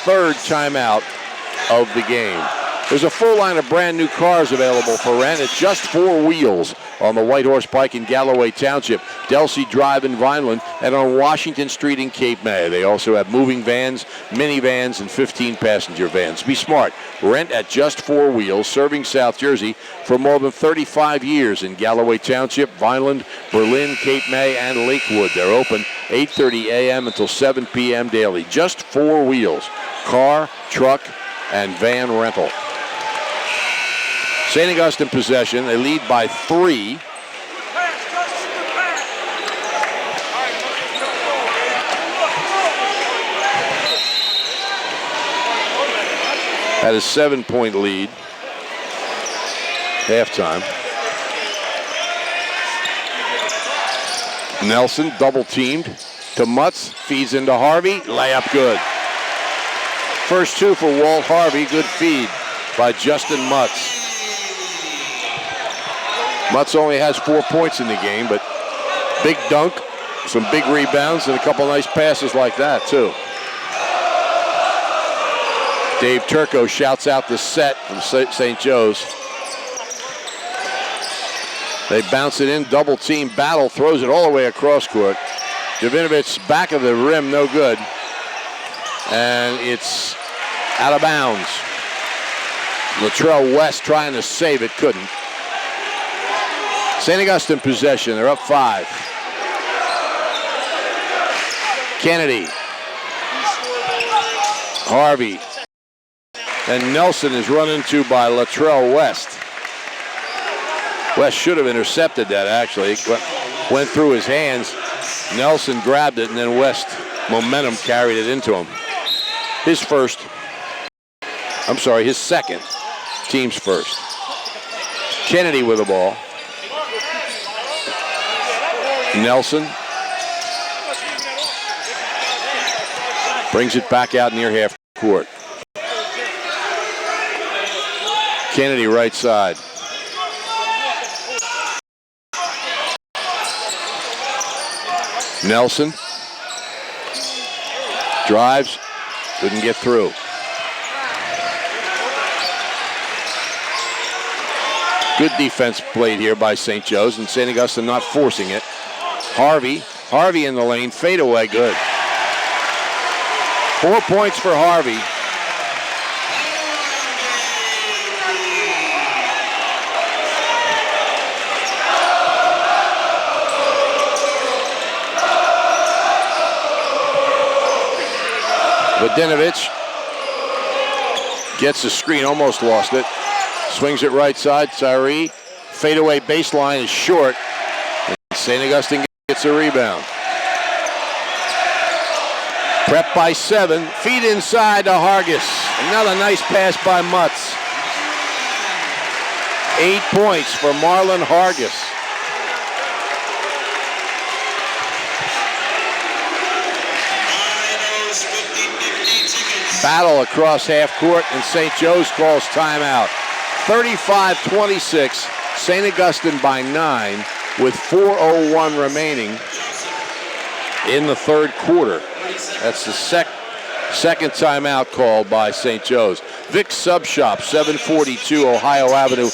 third timeout of the game. There's a full line of brand new cars available for rent at Just 4 Wheels on the White Horse Pike in Galloway Township, Delsey Drive in Vineland, and on Washington Street in Cape May. They also have moving vans, minivans, and 15-passenger vans. Be smart. Rent at Just 4 Wheels, serving South Jersey for more than 35 years in Galloway Township, Vineland, Berlin, Cape May, and Lakewood. They're open 8:30 a.m. until 7 p.m. daily. Just 4 Wheels. Car, truck, and van rental. St. Augustine possession. They lead by 3. Had a 7-point lead. Halftime. Nelson double teamed to Mutz. Feeds into Harvey. Layup good. First 2 for Walt Harvey. Good feed by Justin Mutz. Mutz only has 4 points in the game, but big dunk, some big rebounds, and a couple nice passes like that, too. Dave Turco shouts out the set from St. Joe's. They bounce it in, double team battle, throws it all the way across court. Jovinovic back of the rim, no good. And it's out of bounds. Latrell West trying to save it, couldn't. St. Augustine possession, they're up 5. Kennedy. Harvey. And Nelson is run into by Latrell West. West should have intercepted that, actually. Went through his hands. Nelson grabbed it, and then West momentum carried it into him. His second. Team's first. Kennedy with the ball. Nelson brings it back out near half court. Kennedy right side. Nelson drives, couldn't get through. Good defense played here by St. Joe's, and St. Augustine not forcing it. Harvey in the lane, fade away, good. 4 points for Harvey. Vodinovic gets the screen, almost lost it. Swings it right side, Tyree. Fadeaway baseline is short. St. Augustine gets a rebound. Prep by 7. Feed inside to Hargis. Another nice pass by Mutz. 8 points for Marlon Hargis. Battle across half court, and St. Joe's calls timeout. 35-26, St. Augustine by 9 with 4:01 remaining in the third quarter. That's the second timeout called by St. Joe's. Vic's Sub Shop, 742 Ohio Avenue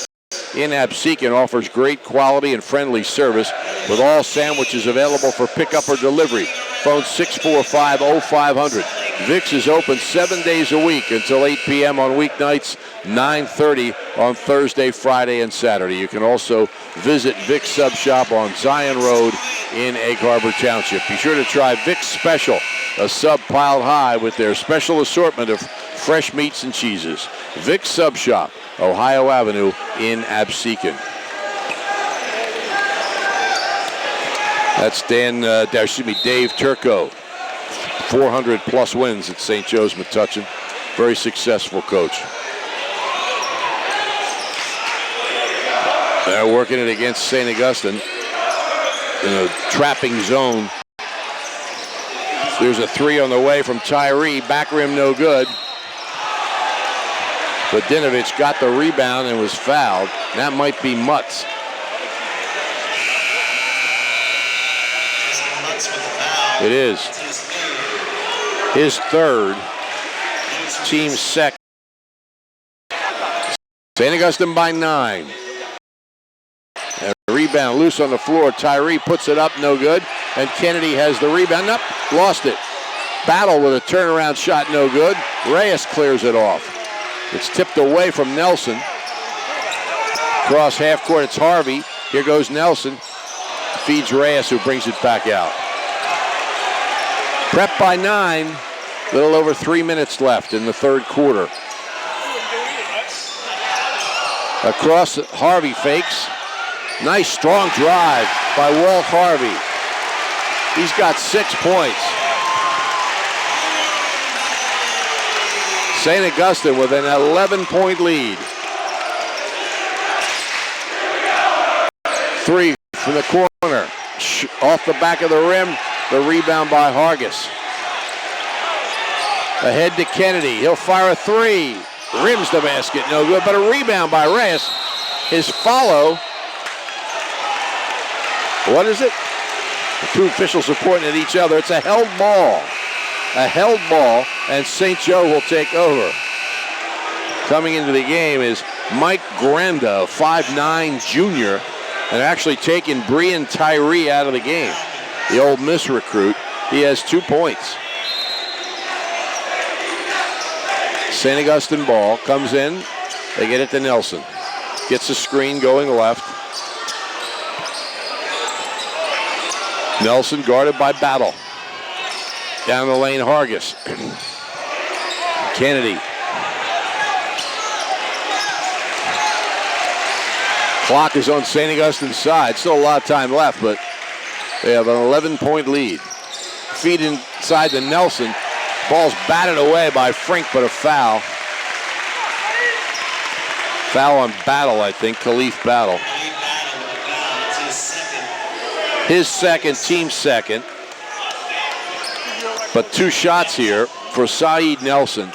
in Absecon, offers great quality and friendly service with all sandwiches available for pickup or delivery. Phone 645-0500. Vic's is open 7 days a week until 8 p.m. on weeknights, 9:30 on Thursday, Friday, and Saturday. You can also visit Vic's Sub Shop on Zion Road in Egg Harbor Township. Be sure to try Vic's Special, a sub piled high with their special assortment of fresh meats and cheeses. Vic's Sub Shop, Ohio Avenue in Absecon. That's Dave Turco. 400 plus wins at St. Joe's Metuchen. Very successful coach. They're working it against St. Augustine in a trapping zone. There's a 3 on the way from Tyree. Back rim no good. Vodinovic got the rebound and was fouled. That might be Mutz. It is. His third. Team second. St. Augustine by 9. And a rebound loose on the floor. Tyree puts it up, no good. And Kennedy has the rebound. Nope, lost it. Battle with a turnaround shot, no good. Reyes clears it off. It's tipped away from Nelson. Cross half court, it's Harvey. Here goes Nelson. Feeds Reyes, who brings it back out. Prep by 9. Little over 3 minutes left in the third quarter. Across, Harvey fakes. Nice strong drive by Walt Harvey. He's got 6 points. St. Augustine with an 11-point lead. 3 from the corner. Off the back of the rim. The rebound by Hargis. Ahead to Kennedy. He'll fire a 3. Rims the basket, no good, but a rebound by Reyes. His follow. What is it? The two officials are pointing at each other. It's a held ball. A held ball, and St. Joe will take over. Coming into the game is Mike Granda, 5'9" junior, and actually taken Brian Tyree out of the game. The Ole Miss recruit. He has 2 points. St. Augustine ball comes in. They get it to Nelson. Gets the screen going left. Nelson guarded by Battle. Down the lane, Hargis. Kennedy. Clock is on St. Augustine's side. Still a lot of time left, but they have an 11-point lead. Feed inside to Nelson. Ball's batted away by Frink, but a foul. Foul on Battle, I think. Khalif Battle. His second, team second. But 2 shots here for Saeed Nelson.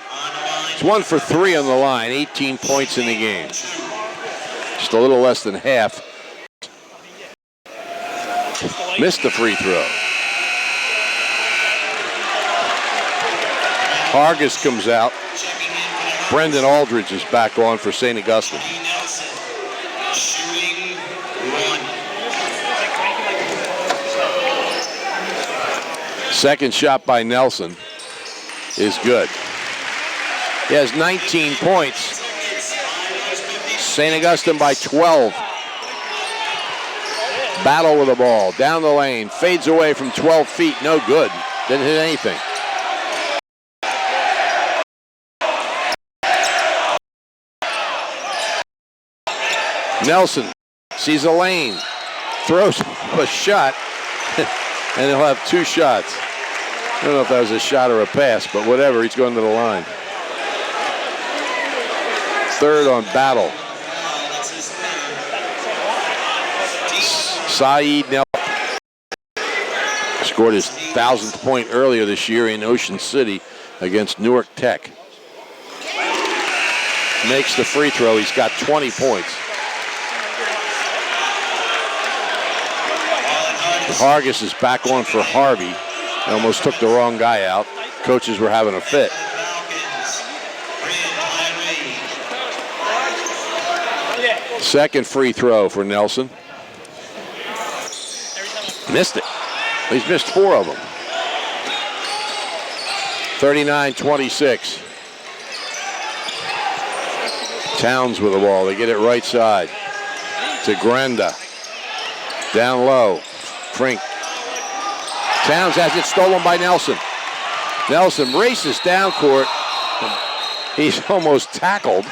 He's 1 for 3 on the line. 18 points in the game. Just a little less than half. Missed the free throw. Hargis comes out. Brendan Aldridge is back on for St. Augustine. Second shot by Nelson is good. He has 19 points. St. Augustine by 12. Battle with the ball. Down the lane. Fades away from 12 feet. No good. Didn't hit anything. Nelson sees a lane. Throws a shot. And he'll have 2 shots. I don't know if that was a shot or a pass, but whatever. He's going to the line. Third on Battle. Saeed Nelson scored his 1,000th point earlier this year in Ocean City against Newark Tech. Makes the free throw. He's got 20 points. Hargis is back on for Harvey. Almost took the wrong guy out. Coaches were having a fit. Second free throw for Nelson. Missed it. He's missed 4 of them. 39-26. Towns with the ball. They get it right side to Granda. Down low. Frink. Towns has it stolen by Nelson. Nelson races down court. He's almost tackled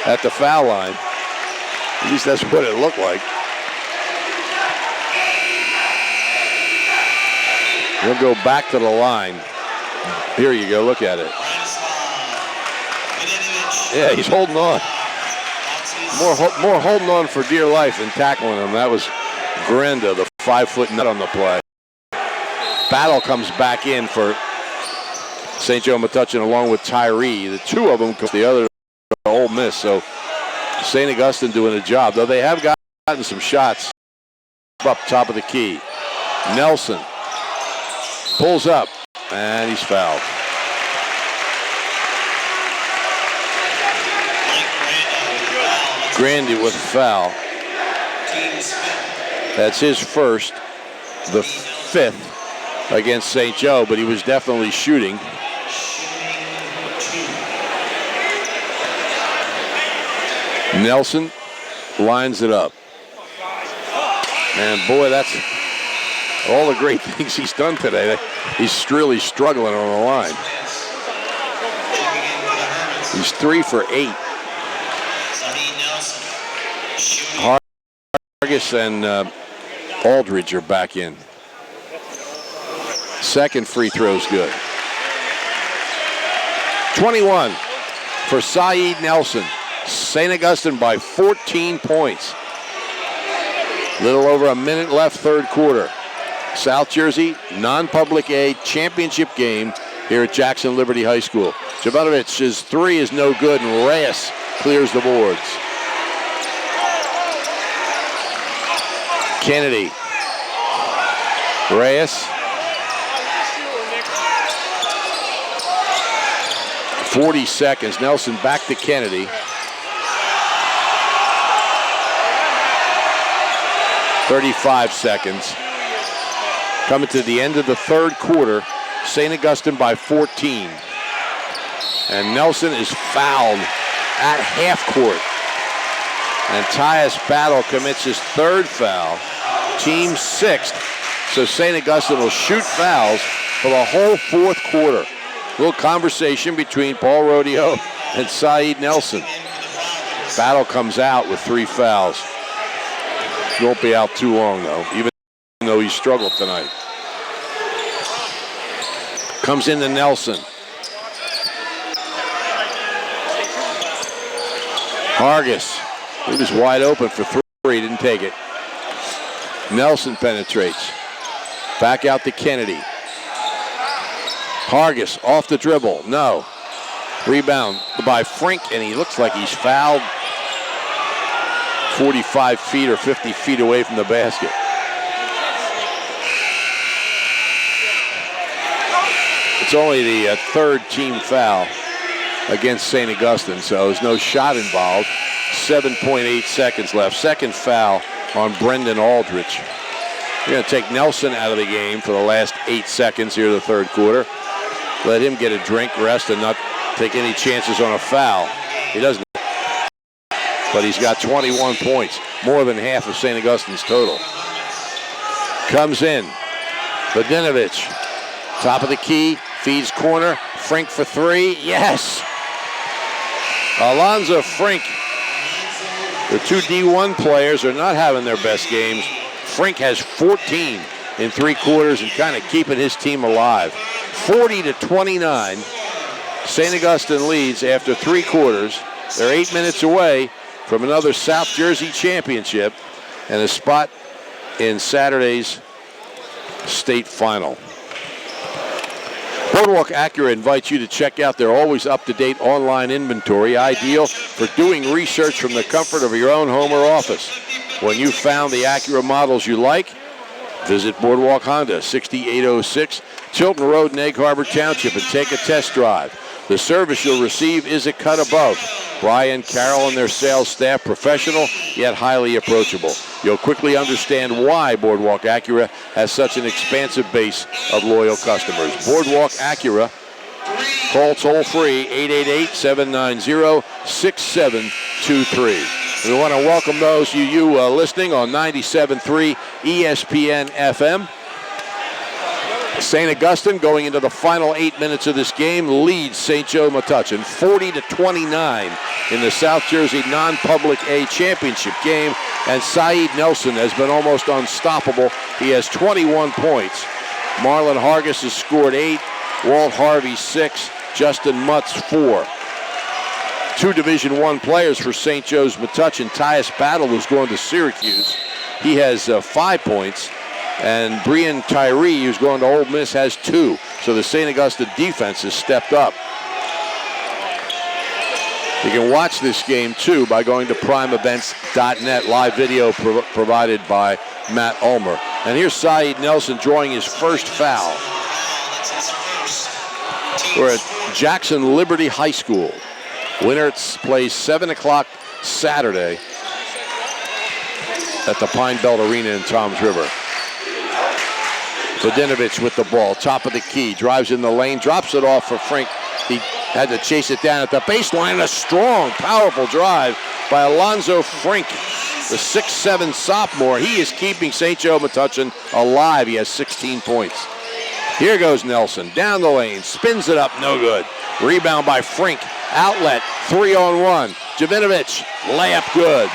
at the foul line. At least that's what it looked like. He'll go back to the line. Here you go, look at it. Yeah, he's holding on. More holding on for dear life than tackling him. That was Granda, the 5-foot nut on the play. Battle comes back in for St. Joe Metuchen along with Tyree. The 2 of them, the other Ole Miss. So St. Augustine doing a job, though they have gotten some shots up top of the key. Nelson pulls up, and he's fouled. Grandy with a foul. That's his first, the 5th against St. Joe, but he was definitely shooting. Nelson lines it up. And boy, that's all the great things he's done today. He's really struggling on the line. He's 3 for 8. Hargis and Aldridge are back in. Second free throw's good. 21 for Saeed Nelson. St. Augustine by 14 points. Little over a minute left, third quarter. South Jersey, non-public A championship game here at Jackson Liberty High School. Jovanovich's 3 is no good, and Reyes clears the boards. Kennedy. Reyes. 40 seconds. Nelson back to Kennedy. 35 seconds. Coming to the end of the third quarter, St. Augustine by 14. And Nelson is fouled at half court. And Tyus Battle commits his third foul, team sixth. So St. Augustine will shoot fouls for the whole fourth quarter. A little conversation between Paul Rodeo and Saeed Nelson. Battle comes out with 3 fouls. He won't be out too long, though, even though he struggled tonight. Comes into Nelson. Hargis, he was wide open for 3, didn't take it. Nelson penetrates. Back out to Kennedy. Hargis off the dribble, no. Rebound by Frink, and he looks like he's fouled 45 feet or 50 feet away from the basket. It's only the third team foul against St. Augustine, so there's no shot involved. 7.8 seconds left. Second foul on Brendan Aldrich. We're going to take Nelson out of the game for the last 8 seconds here in the third quarter. Let him get a drink, rest, and not take any chances on a foul. He doesn't. But he's got 21 points, more than half of St. Augustine's total. Comes in. Vodinovich, top of the key, feeds corner. Frink for 3. Yes! Alonzo Frink. The 2 D1 players are not having their best games. Frink has 14 in 3 quarters and kind of keeping his team alive. 40-29. St. Augustine leads after 3 quarters. They're 8 minutes away from another South Jersey championship and a spot in Saturday's state final. Boardwalk Acura invites you to check out their always up-to-date online inventory, ideal for doing research from the comfort of your own home or office. When you've found the Acura models you like, visit Boardwalk Honda, 6806 Tilton Road in Egg Harbor Township, and take a test drive. The service you'll receive is a cut above. Brian, Carol, and their sales staff, professional yet highly approachable. You'll quickly understand why Boardwalk Acura has such an expansive base of loyal customers. Boardwalk Acura, call toll-free 888-790-6723. We want to welcome those of you listening on 97.3 ESPN FM. St. Augustine, going into the final 8 minutes of this game, leads St. Joe Metuchen 40-29 in the South Jersey non-public A championship game. And Saeed Nelson has been almost unstoppable. He has 21 points. Marlon Hargis has scored 8, Walt Harvey 6, Justin Mutz 4. 2 Division I players for St. Joe's Metuchen. Tyus Battle, who's going to Syracuse. He has 5 points. And Brian Tyree, who's going to Ole Miss, has 2. So the St. Augustine defense has stepped up. You can watch this game, too, by going to primeevents.net. Live video provided by Matt Ulmer. And here's Saeed Nelson drawing his first foul. We're at Jackson Liberty High School. Winner plays 7 o'clock Saturday at the Pine Belt Arena in Toms River. Vodinovich with the ball, top of the key, drives in the lane, drops it off for Frink. He had to chase it down at the baseline. A strong, powerful drive by Alonzo Frink, the 6'7" sophomore. He is keeping St. Joe Metuchen alive. He has 16 points. Here goes Nelson, down the lane, spins it up, no good. Rebound by Frink, outlet, 3-on-1. Jovinovic, layup good.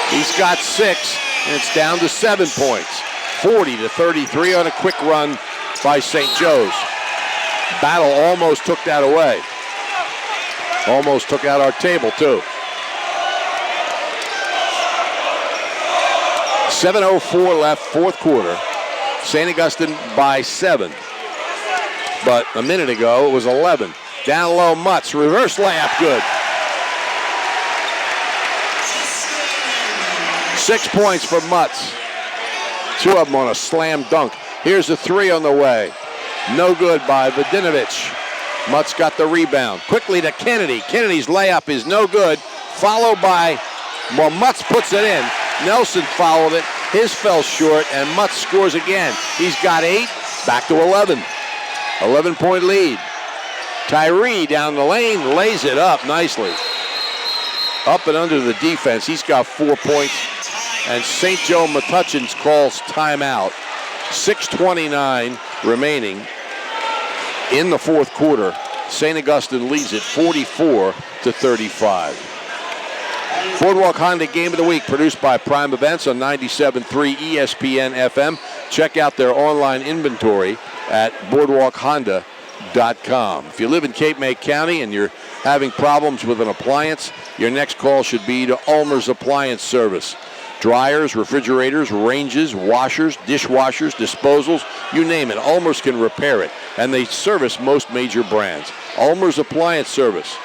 He's got 6. And it's down to 7 points. 40-33 on a quick run by St. Joe's. Battle almost took that away. Almost took out our table, too. 7:04 left, fourth quarter. St. Augustine by 7. But a minute ago, it was 11. Down low, Mutz. Reverse layup, good. 6 points for Mutz. 2 of them on a slam dunk. Here's a 3 on the way. No good by Vodinovich. Mutz got the rebound. Quickly to Kennedy. Kennedy's layup is no good. Followed by Well, Mutz puts it in. Nelson followed it. His fell short, and Mutz scores again. He's got 8, back to 11. 11-point lead. Tyree down the lane, lays it up nicely. Up and under the defense. He's got 4 points. And St. Joe Metuchen calls timeout. 6:29 remaining in the fourth quarter. St. Augustine leads it 44-35. Boardwalk Honda Game of the Week, produced by Prime Events on 97.3 ESPN FM. Check out their online inventory at boardwalkhonda.com. If you live in Cape May County and you're having problems with an appliance, your next call should be to Ulmer's Appliance Service. Dryers, refrigerators, ranges, washers, dishwashers, disposals, you name it. Ulmer's can repair it, and they service most major brands. Ulmer's Appliance Service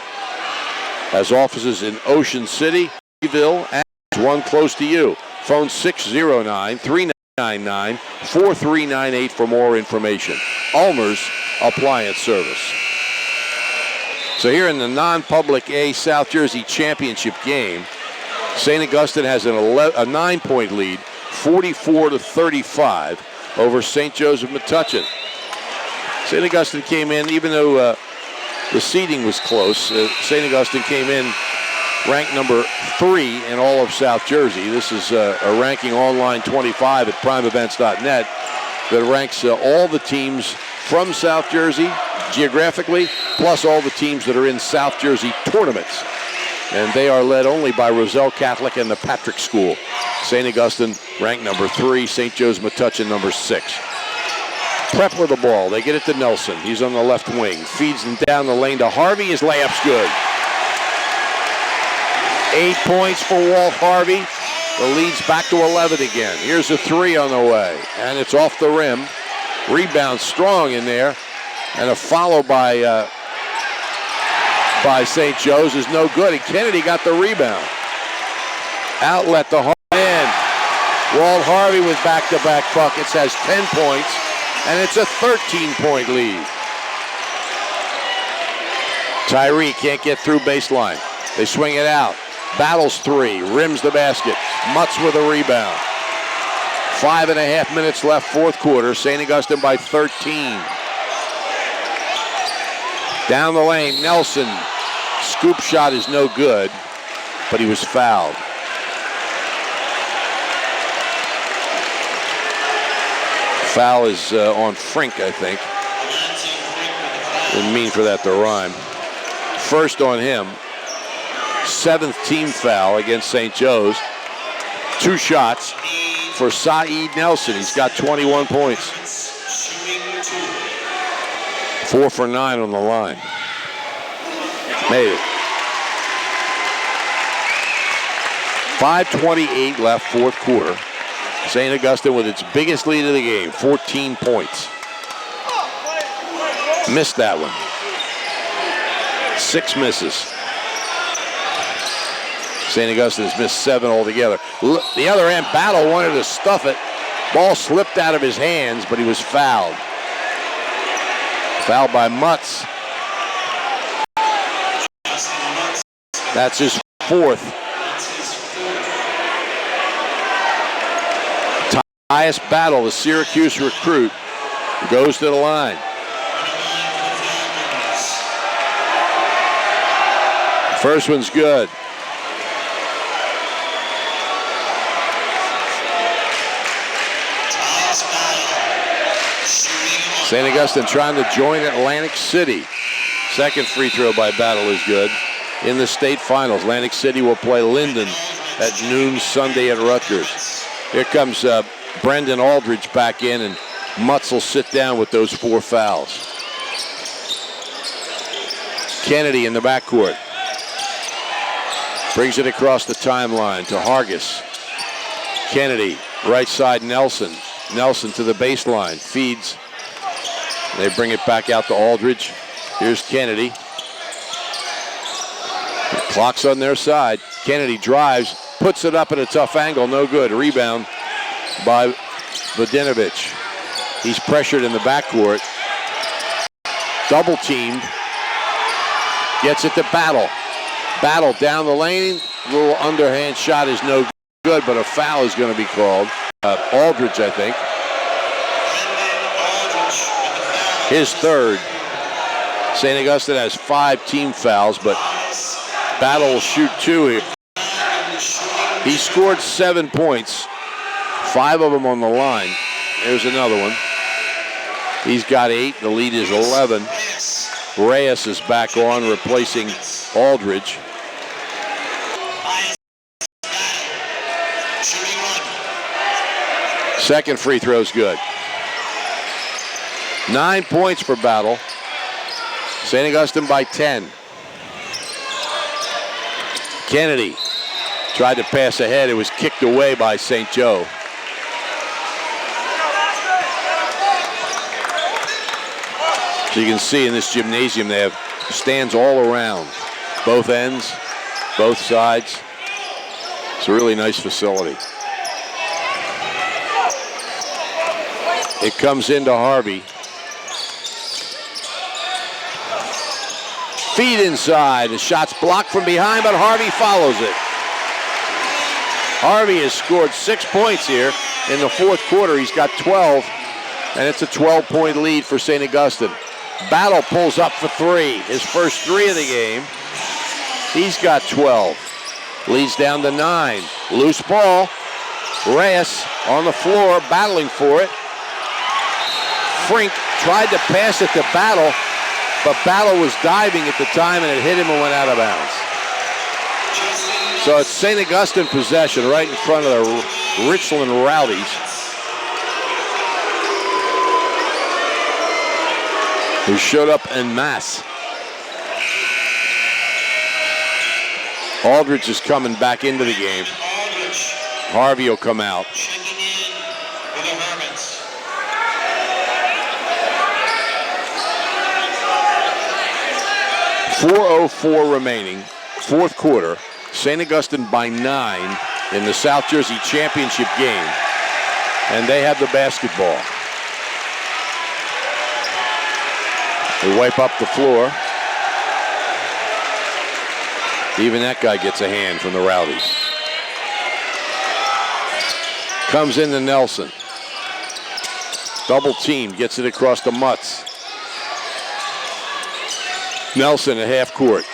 has offices in Ocean City, Louisville, and one close to you. Phone 609-399-4398 for more information. Ulmer's Appliance Service. So here in the non-public A South Jersey Championship game, St. Augustine has a 9-point lead, 44-35 over St. Joseph Metuchen. St. Augustine came in, even though the seeding was close, St. Augustine came in ranked number 3 in all of South Jersey. This is a ranking online 25 at primeevents.net that ranks all the teams from South Jersey geographically, plus all the teams that are in South Jersey tournaments. And they are led only by Roselle Catholic and the Patrick School. St. Augustine ranked number 3, St. Joe's Metuchen number 6. Prep with the ball. They get it to Nelson. He's on the left wing. Feeds him down the lane to Harvey. His layup's good. 8 points for Walt Harvey. The lead's back to 11 again. Here's a 3 on the way. And it's off the rim. Rebound strong in there. And a follow by St. Joe's is no good. And Kennedy got the rebound. Outlet to Harvey. Walt Harvey with back-to-back buckets has 10 points. And it's a 13-point lead. Tyree can't get through baseline. They swing it out. Battles 3. Rims the basket. Mutz with a rebound. 5.5 minutes left, fourth quarter. St. Augustine by 13. Down the lane, Nelson. Scoop shot is no good, but he was fouled. Foul is on Frink, I think. Didn't mean for that to rhyme. First on him. 7th team foul against St. Joe's. 2 shots for Saeed Nelson. He's got 21 points. 4 for 9 on the line. Made it. 5:28 left, fourth quarter. St. Augustine with its biggest lead of the game, 14 points. Missed that one. 6 misses. St. Augustine has missed 7 altogether. The other end, Battle wanted to stuff it. Ball slipped out of his hands, but he was fouled. Fouled by Mutz. That's his 4th. Tyus Battle, the Syracuse recruit, goes to the line. First one's good. St. Augustine trying to join Atlantic City. Second free throw by Battle is good. In the state finals, Atlantic City will play Linden at noon Sunday at Rutgers. Here comes Brendan Aldridge back in, and Mutz will sit down with those 4 fouls. Kennedy in the backcourt. Brings it across the timeline to Hargis. Kennedy, right side Nelson. Nelson to the baseline, feeds. They bring it back out to Aldridge. Here's Kennedy. The clock's on their side. Kennedy drives, puts it up at a tough angle, no good. Rebound by Vodinovic. He's pressured in the backcourt. Double teamed. Gets it to Battle. Battle down the lane. little underhand shot is no good, but a foul is going to be called. Aldridge, I think. His third. St. Augustine has 5 team fouls, but Battle will shoot 2 here. He scored 7 points, 5 of them on the line. There's another one. He's got 8. The lead is 11. Reyes is back on, replacing Aldridge. Second free throw's good. 9 points for Battle. St. Augustine by 10. Kennedy tried to pass ahead. It was kicked away by St. Joe. So you can see in this gymnasium they have stands all around, both ends, both sides. It's a really nice facility. It comes into Harvey. Feed inside. The shot's blocked from behind, but Harvey follows it. Harvey has scored 6 points here in the fourth quarter. He's got 12, and it's a 12-point lead for St. Augustine. Battle pulls up for 3. His first 3 of the game. He's got 12. Leads down to 9. Loose ball. Reyes on the floor, battling for it. Frink tried to pass it to Battle, but Battle was diving at the time and it hit him and went out of bounds. So it's St. Augustine possession right in front of the Richland Rowdies, who showed up en masse. Aldridge is coming back into the game. Harvey will come out. 4:04 remaining, fourth quarter. St. Augustine by 9 in the South Jersey Championship game, and they have the basketball. They wipe up the floor. Even that guy gets a hand from the Rowdies. Comes into Nelson. Double team, gets it across the Mutts. Nelson at half court.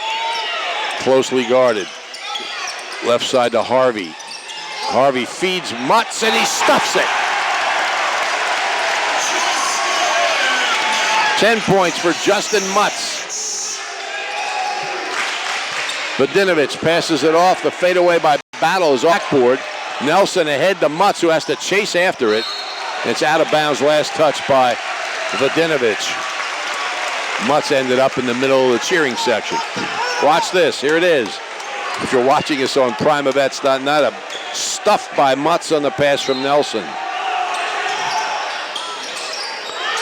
Closely guarded. Left side to Harvey. Harvey feeds Mutts and he stuffs it. 10 points for Justin Mutts. Vadinovich passes it off. The fadeaway by Battle is backboard. Nelson ahead to Mutts, who has to chase after it. It's out of bounds, last touch by Vadinovich. Mutts ended up in the middle of the cheering section. Watch this, here it is. If you're watching us on primavets.net, a stuff by Mutts on the pass from Nelson.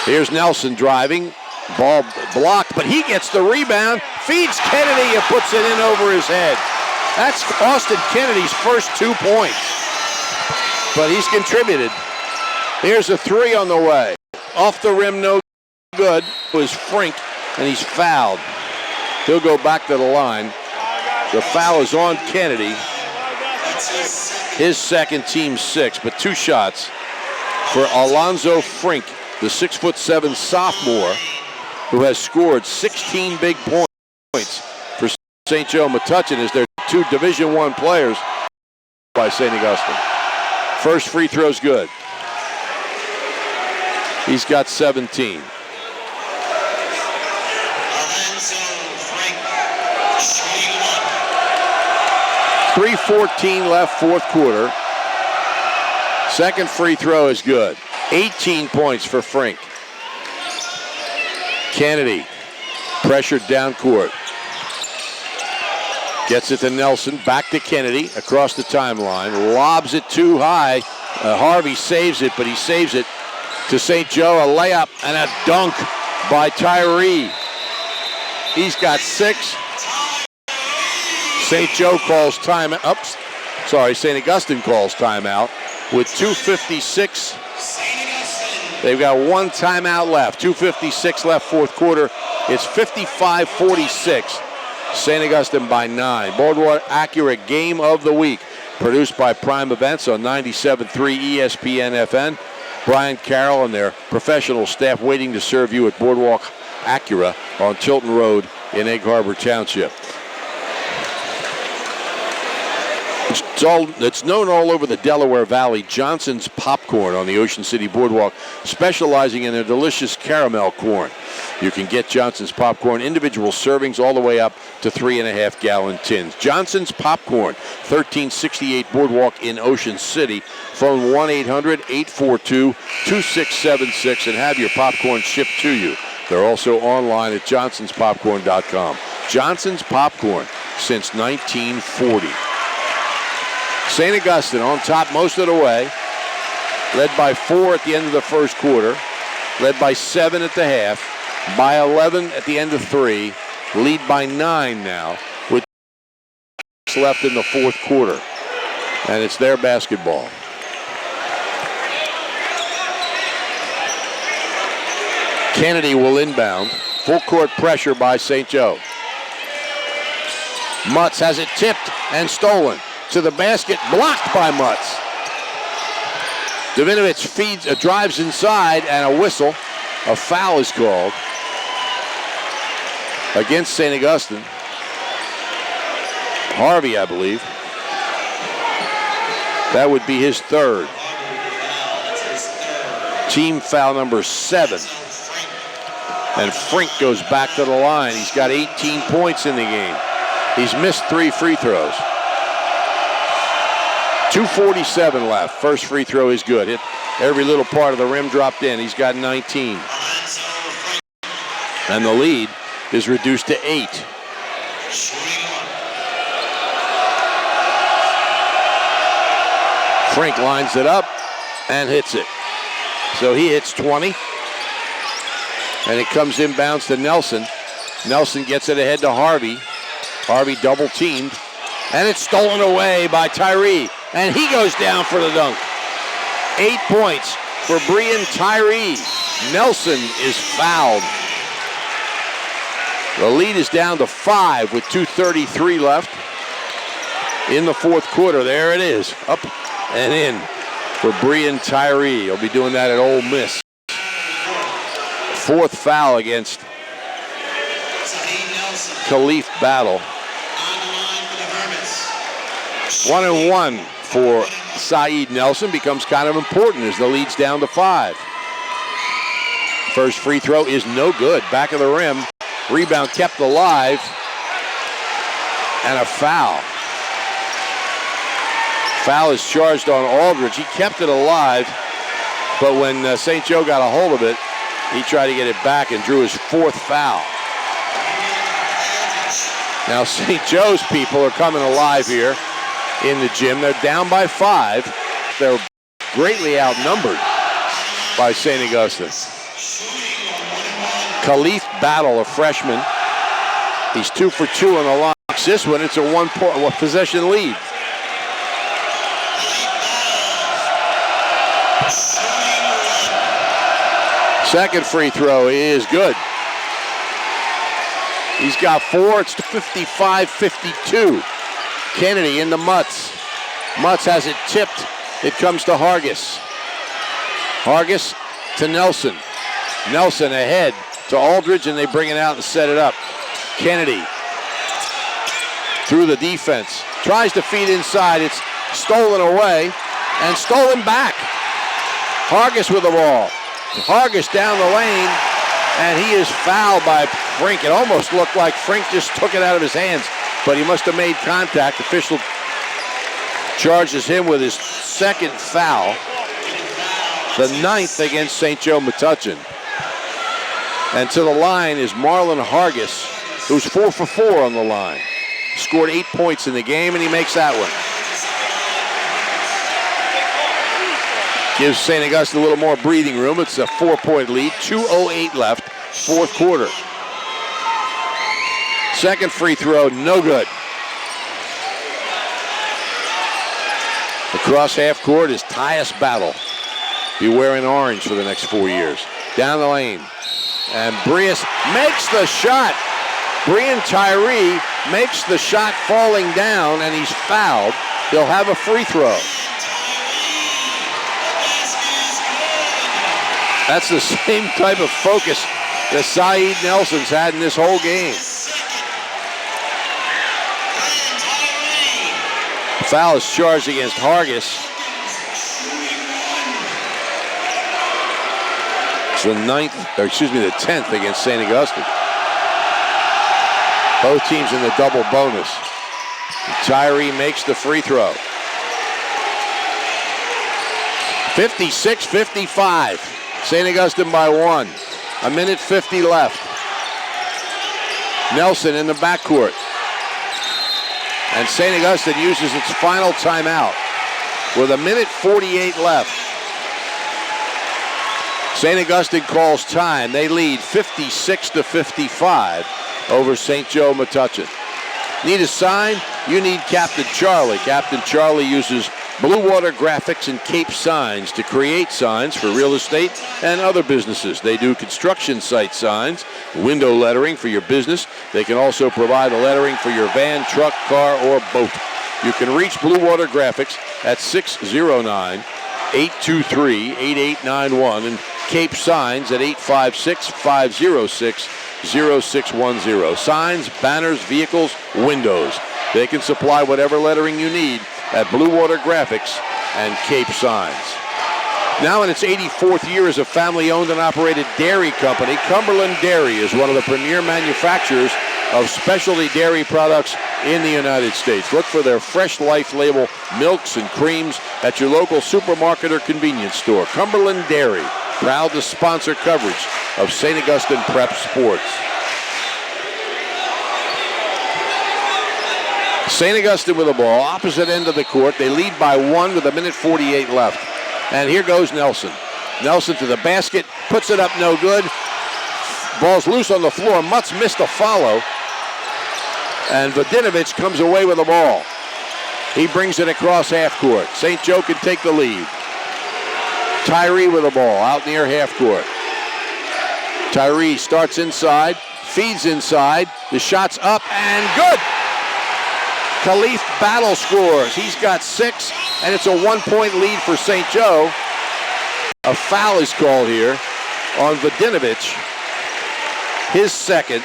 Here's Nelson driving, ball blocked, but he gets the rebound, feeds Kennedy and puts it in over his head. That's Austin Kennedy's first 2 points, but he's contributed. Here's a 3 on the way. Off the rim, no good. It was Frink, and he's fouled. He'll go back to the line. The foul is on Kennedy. His second, team 6, but 2 shots for Alonzo Frink, the 6'7" sophomore, who has scored 16 big points for St. Joe. Metuchen is their 2 Division I players by St. Augustine. First free throw's good. He's got 17. 3:14 left, fourth quarter. Second free throw is good. 18 points for Frink. Kennedy, pressured down court. Gets it to Nelson, back to Kennedy, across the timeline. Lobs it too high. Harvey saves it, but he saves it to St. Joe. A layup and a dunk by Tyree. He's got 6. St. Joe calls timeout. Oops, sorry, St. Augustine calls timeout with 2:56. They've got 1 timeout left. 2:56 left, fourth quarter. It's 55-46. St. Augustine by 9. Boardwalk Acura Game of the Week, produced by Prime Events on 97.3 ESPN FN. Brian Carroll and their professional staff waiting to serve you at Boardwalk Acura on Tilton Road in Egg Harbor Township. It's known all over the Delaware Valley, Johnson's Popcorn on the Ocean City Boardwalk, specializing in their delicious caramel corn. You can get Johnson's Popcorn individual servings all the way up to 3.5-gallon tins. Johnson's Popcorn, 1368 Boardwalk in Ocean City. Phone 1-800-842-2676 and have your popcorn shipped to you. They're also online at johnsonspopcorn.com. Johnson's Popcorn since 1940. St. Augustine on top most of the way, led by 4 at the end of the first quarter, led by 7 at the half, by 11 at the end of 3, lead by 9 now, with left in the fourth quarter. And it's their basketball. Kennedy will inbound. Full court pressure by St. Joe. Mutz has it tipped and stolen. To the basket, blocked by Mutz. Davinovich drives inside, and a whistle. A foul is called against St. Augustine. Harvey, I believe. That would be his third. Team foul number 7. And Frink goes back to the line. He's got 18 points in the game. He's missed 3 free throws. 2:47 left. First free throw is good. Hit every little part of the rim, dropped in. He's got 19. And the lead is reduced to 8. Frink lines it up and hits it. So he hits 20. And it comes inbounds to Nelson. Nelson gets it ahead to Harvey. Harvey double teamed. And it's stolen away by Tyree. And he goes down for the dunk. 8 points for Brian Tyree. Nelson is fouled. The lead is down to 5 with 2:33 left in the fourth quarter. There it is. Up and in for Brian Tyree. He'll be doing that at Ole Miss. Fourth foul against Khalif Battle. 1-1 for Saeed Nelson becomes kind of important as the lead's down to 5. First free throw is no good. Back of the rim. Rebound kept alive. And a foul. Foul is charged on Aldridge. He kept it alive, but when St. Joe got a hold of it, he tried to get it back and drew his 4th foul. Now St. Joe's people are coming alive here in the gym. They're down by 5. They're greatly outnumbered by St. Augustine. Khalif Battle, a freshman. He's 2 for 2 on the line. This one, it's a 1 possession lead. Second free throw is good. He's got 4. It's 55-52. Kennedy into Mutz. Mutz has it tipped. It comes to Hargis. Hargis to Nelson. Nelson ahead to Aldridge, and they bring it out and set it up. Kennedy through the defense. Tries to feed inside. It's stolen away and stolen back. Hargis with the ball. Hargis down the lane, and he is fouled by Frink. It almost looked like Frink just took it out of his hands, but he must have made contact. Official charges him with his 2nd foul, the 9th against St. Joe Metuchen. And to the line is Marlon Hargis, who's 4 for 4 on the line. Scored 8 points in the game, and he makes that one. Gives St. Augustine a little more breathing room. It's a 4-point lead. 2:08 left, fourth quarter. Second free throw, no good. Across half court is Tyus Battle. Be wearing orange for the next 4 years. Down the lane. And Brius makes the shot. Brian Tyree makes the shot falling down, and he's fouled. He'll have a free throw. That's the same type of focus that Saeed Nelson's had in this whole game. Foul is charged against Hargis. It's the 10th against St. Augustine. Both teams in the double bonus. Tyree makes the free throw. 56-55. St. Augustine by 1. A minute 50 left. Nelson in the backcourt. And St. Augustine uses its final timeout with a minute 48 left. St. Augustine calls time. They lead 56-55 over St. Joe Metuchen. Need a sign? You need Captain Charlie. Captain Charlie uses Blue Water Graphics and Cape Signs to create signs for real estate and other businesses. They do construction site signs, window lettering for your business. They can also provide the lettering for your van, truck, car, or boat. You can reach Blue Water Graphics at 609-823-8891 and Cape Signs at 856-506-0610. Signs, banners, vehicles, windows. They can supply whatever lettering you need at Blue Water Graphics and Cape Signs. Now in its 84th year as a family-owned and operated dairy company, Cumberland Dairy is one of the premier manufacturers of specialty dairy products in the United States. Look for their Fresh Life label milks and creams at your local supermarket or convenience store. Cumberland Dairy, proud to sponsor coverage of St. Augustine Prep Sports. St. Augustine with the ball, opposite end of the court. They lead by 1 with a minute 48 left. And here goes Nelson. Nelson to the basket, puts it up, no good. Ball's loose on the floor. Mutz missed a follow. And Vodinovich comes away with the ball. He brings it across half court. St. Joe can take the lead. Tyree with the ball out near half court. Tyree starts inside, feeds inside. The shot's up and good. Khalif Battle scores. He's got 6, and it's a 1-point lead for St. Joe. A foul is called here on Vodinovich. His second,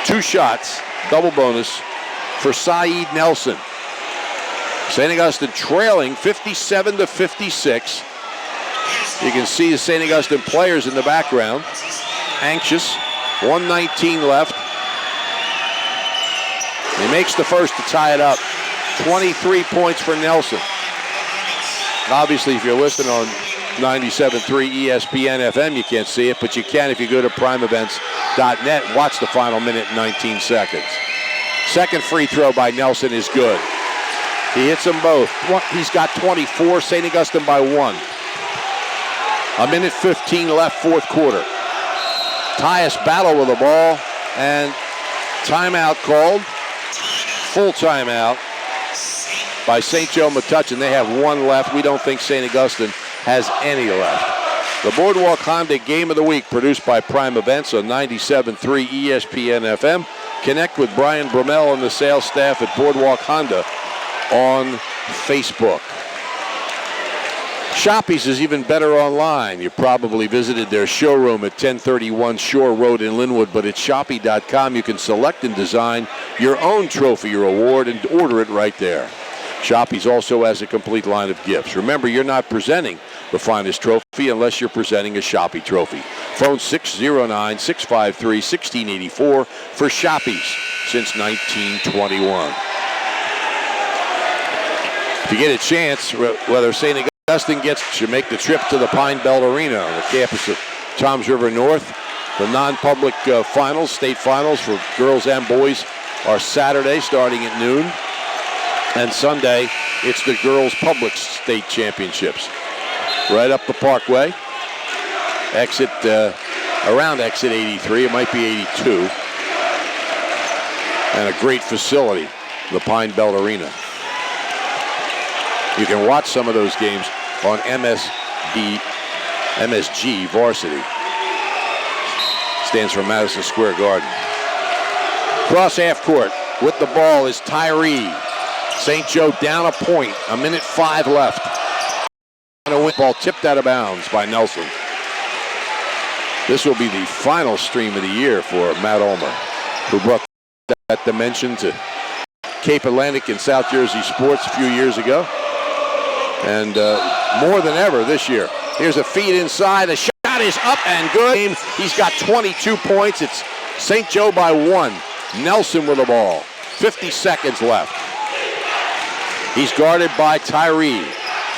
2 shots, double bonus for Saeed Nelson. St. Augustine trailing 57-56. You can see the St. Augustine players in the background. Anxious, 1:19 left. He makes the first to tie it up. 23 points for Nelson. Obviously, if you're listening on 97.3 ESPN FM, you can't see it, but you can if you go to primeevents.net and watch the final minute and 19 seconds. Second free throw by Nelson is good. He hits them both. He's got 24, St. Augustine by 1. A minute 15 left, fourth quarter. Tyus Battle with the ball, and timeout called. Full timeout by St. Joe Metuchen. They have 1 left. We don't think St. Augustine has any left. The Boardwalk Honda Game of the Week, produced by Prime Events on 97.3 ESPN FM. Connect with Brian Brummel and the sales staff at Boardwalk Honda on Facebook. Shoppy's is even better online. You probably visited their showroom at 1031 Shore Road in Linwood, but at Shoppy.com you can select and design your own trophy or award and order it right there. Shoppy's also has a complete line of gifts. Remember, you're not presenting the finest trophy unless you're presenting a Shoppy trophy. Phone 609-653-1684 for Shoppy's since 1921. If you get a chance, whether St. Augustine should make the trip to the Pine Belt Arena on the campus of Toms River North. The non-public finals, state finals for girls and boys, are Saturday starting at noon. And Sunday, it's the girls' public state championships. Right up the Parkway. Around exit 83. It might be 82. And a great facility, the Pine Belt Arena. You can watch some of those games on MSG Varsity. Stands for Madison Square Garden. Cross half court. with the ball is Tyree. St. Joe down a point, 1:05 left. And a win ball tipped out of bounds by Nelson. This will be the final stream of the year for Matt Ulmer, who brought that dimension to Cape Atlantic and South Jersey sports a few years ago. And more than ever this year. Here's a feed inside. The shot is up and good. He's got 22 points. It's St. Joe by 1. Nelson with the ball. 50 seconds left. He's guarded by Tyree.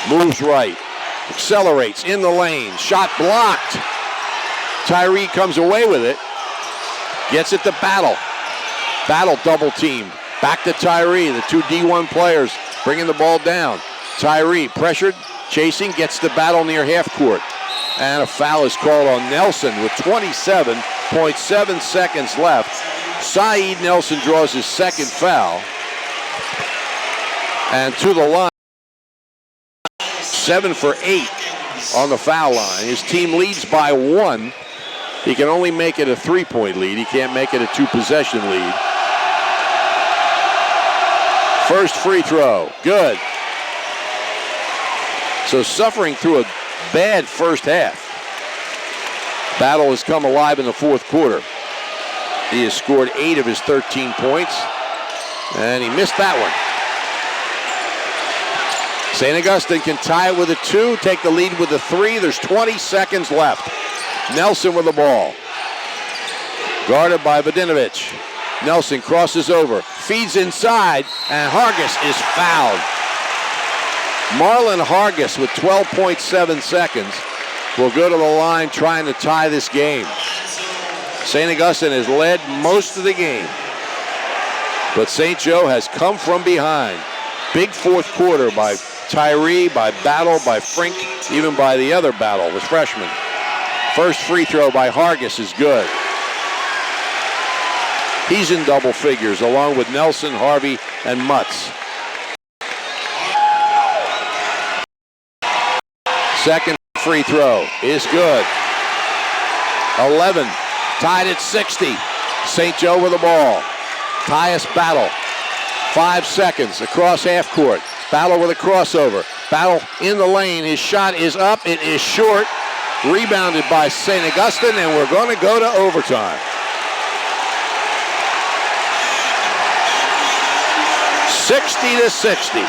Moves right. Accelerates in the lane. Shot blocked. Tyree comes away with it. Gets it to Battle. Battle double teamed. Back to Tyree. The two D1 players bringing the ball down. Tyree pressured, chasing, gets the Battle near half court. And a foul is called on Nelson with 27.7 seconds left. Saeed Nelson draws his second foul. And to the line, 7 for 8 on the foul line. His team leads by 1. He can only make it a 3-point lead. He can't make it a 2-possession lead. First free throw, good. So suffering through a bad first half. Battle has come alive in the fourth quarter. He has scored 8 of his 13 points, and he missed that one. St. Augustine can tie it with a 2, take the lead with a 3. There's 20 seconds left. Nelson with the ball. Guarded by Vodinovich. Nelson crosses over, feeds inside, and Hargis is fouled. Marlon Hargis with 12.7 seconds will go to the line trying to tie this game. St. Augustine has led most of the game, but St. Joe has come from behind. Big fourth quarter by Tyree, by Battle, by Frink, even by the other Battle, the freshman. First free throw by Hargis is good. He's in double figures along with Nelson, Harvey, and Mutz. Second free throw is good. 11, tied at 60. St. Joe with the ball. Tyus Battle. 5 seconds across half court. Battle with a crossover. Battle in the lane. His shot is up. It is short. Rebounded by St. Augustine, and we're going to go to overtime. 60-60.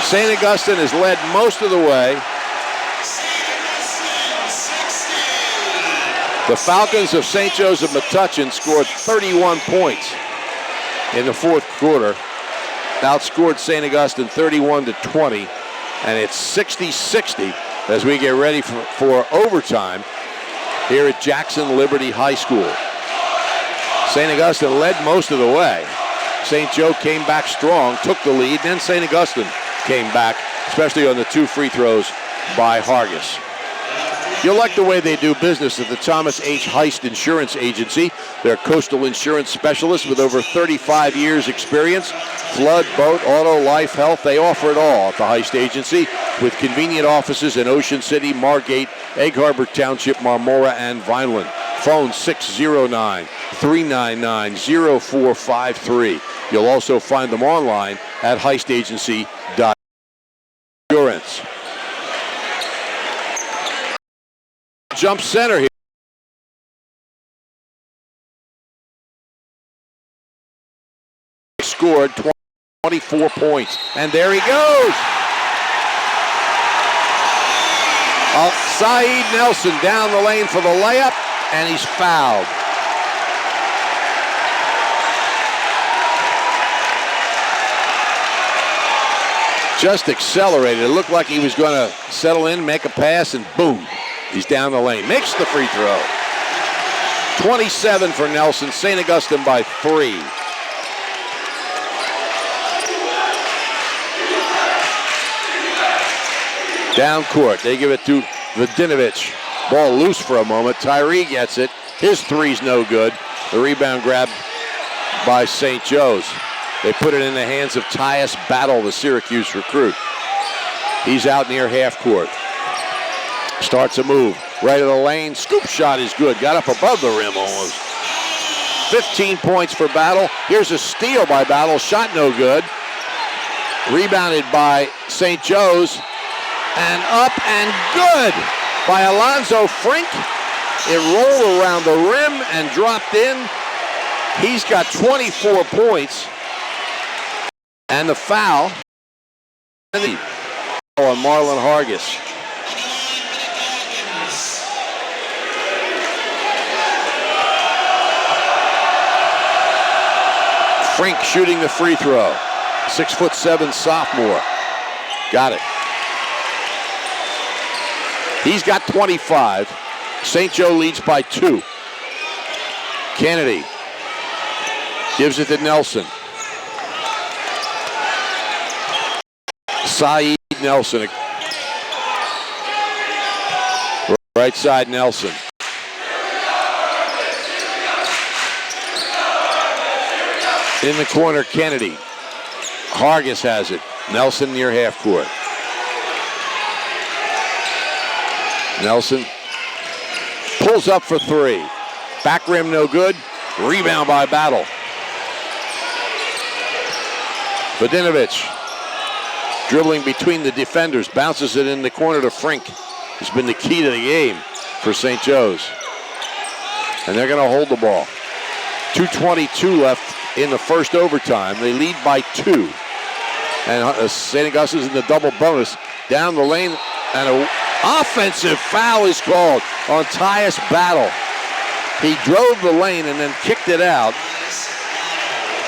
St. Augustine has led most of the way. The Falcons of St. Joe's of Metuchen scored 31 points in the fourth quarter. Outscored St. Augustine 31-20, and it's 60-60 as we get ready for overtime here at Jackson Liberty High School. St. Augustine led most of the way. St. Joe came back strong, took the lead, then St. Augustine came back, especially on the 2 free throws by Hargis. You'll like the way they do business at the Thomas H. Heist Insurance Agency. They're coastal insurance specialists with over 35 years experience. Flood, boat, auto, life, health, they offer it all at the Heist Agency with convenient offices in Ocean City, Margate, Egg Harbor Township, Marmora, and Vineland. Phone 609-399-0453. You'll also find them online at heistagency.insurance. Jump center here. Scored 24 points, and there he goes. Saeed Nelson down the lane for the layup, and he's fouled. Just accelerated. It looked like he was going to settle in, make a pass, and boom, he's down the lane. Makes the free throw. 27 for Nelson. St. Augustine by 3. Down court. They give it to Vodinovich. Ball loose for a moment. Tyree gets it. His three's no good. The rebound grab by St. Joe's. They put it in the hands of Tyus Battle, the Syracuse recruit. He's out near half court. Starts a move. Right of the lane. Scoop shot is good. Got up above the rim almost. 15 points for Battle. Here's a steal by Battle. Shot no good. Rebounded by St. Joe's. And up and good by Alonzo Frink. It rolled around the rim and dropped in. He's got 24 points. And the foul on Marlon Hargis. Frink shooting the free throw. 6'7" sophomore. Got it. He's got 25. St. Joe leads by 2. Kennedy gives it to Nelson. Saeed Nelson. Right side Nelson. In the corner, Kennedy. Hargis has it. Nelson near half court. Nelson pulls up for 3. Back rim no good. Rebound by Battle. Vodinovich dribbling between the defenders. Bounces it in the corner to Frink. Has been the key to the game for St. Joe's. And they're going to hold the ball. 2:22 left in the first overtime. They lead by 2. And St. Augustine's in the double bonus. Down the lane, and an offensive foul is called on Tyus Battle. He drove the lane and then kicked it out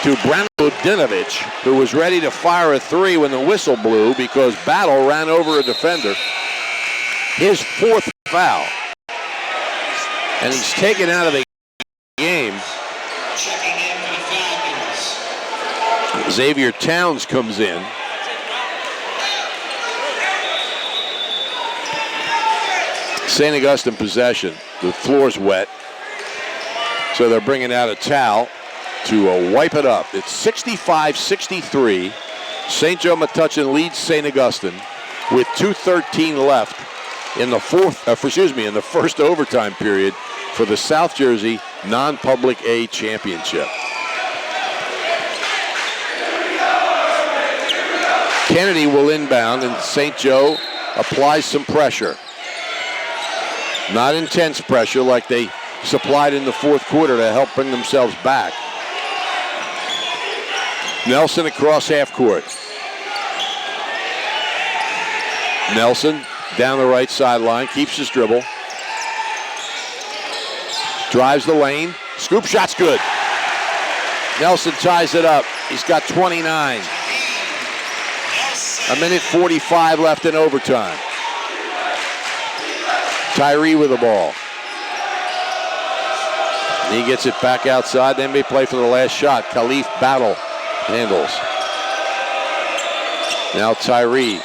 to Brandon Vodinovich, who was ready to fire a 3 when the whistle blew because Battle ran over a defender. His 4th foul. And he's taken out of the game. Xavier Towns comes in. St. Augustine possession. The floor's wet. So they're bringing out a towel to wipe it up. It's 65-63. St. Joe Metuchen leads St. Augustine with 2:13 left in the first overtime period for the South Jersey Non-Public A Championship. Kennedy will inbound, and St. Joe applies some pressure. Not intense pressure like they supplied in the fourth quarter to help bring themselves back. Nelson across half court. Nelson down the right sideline, keeps his dribble. Drives the lane. Scoop shot's good. Nelson ties it up. He's got 29. 1:45 left in overtime. Tyree with the ball. And he gets it back outside. Then they play for the last shot. Khalif Battle handles. Now Tyree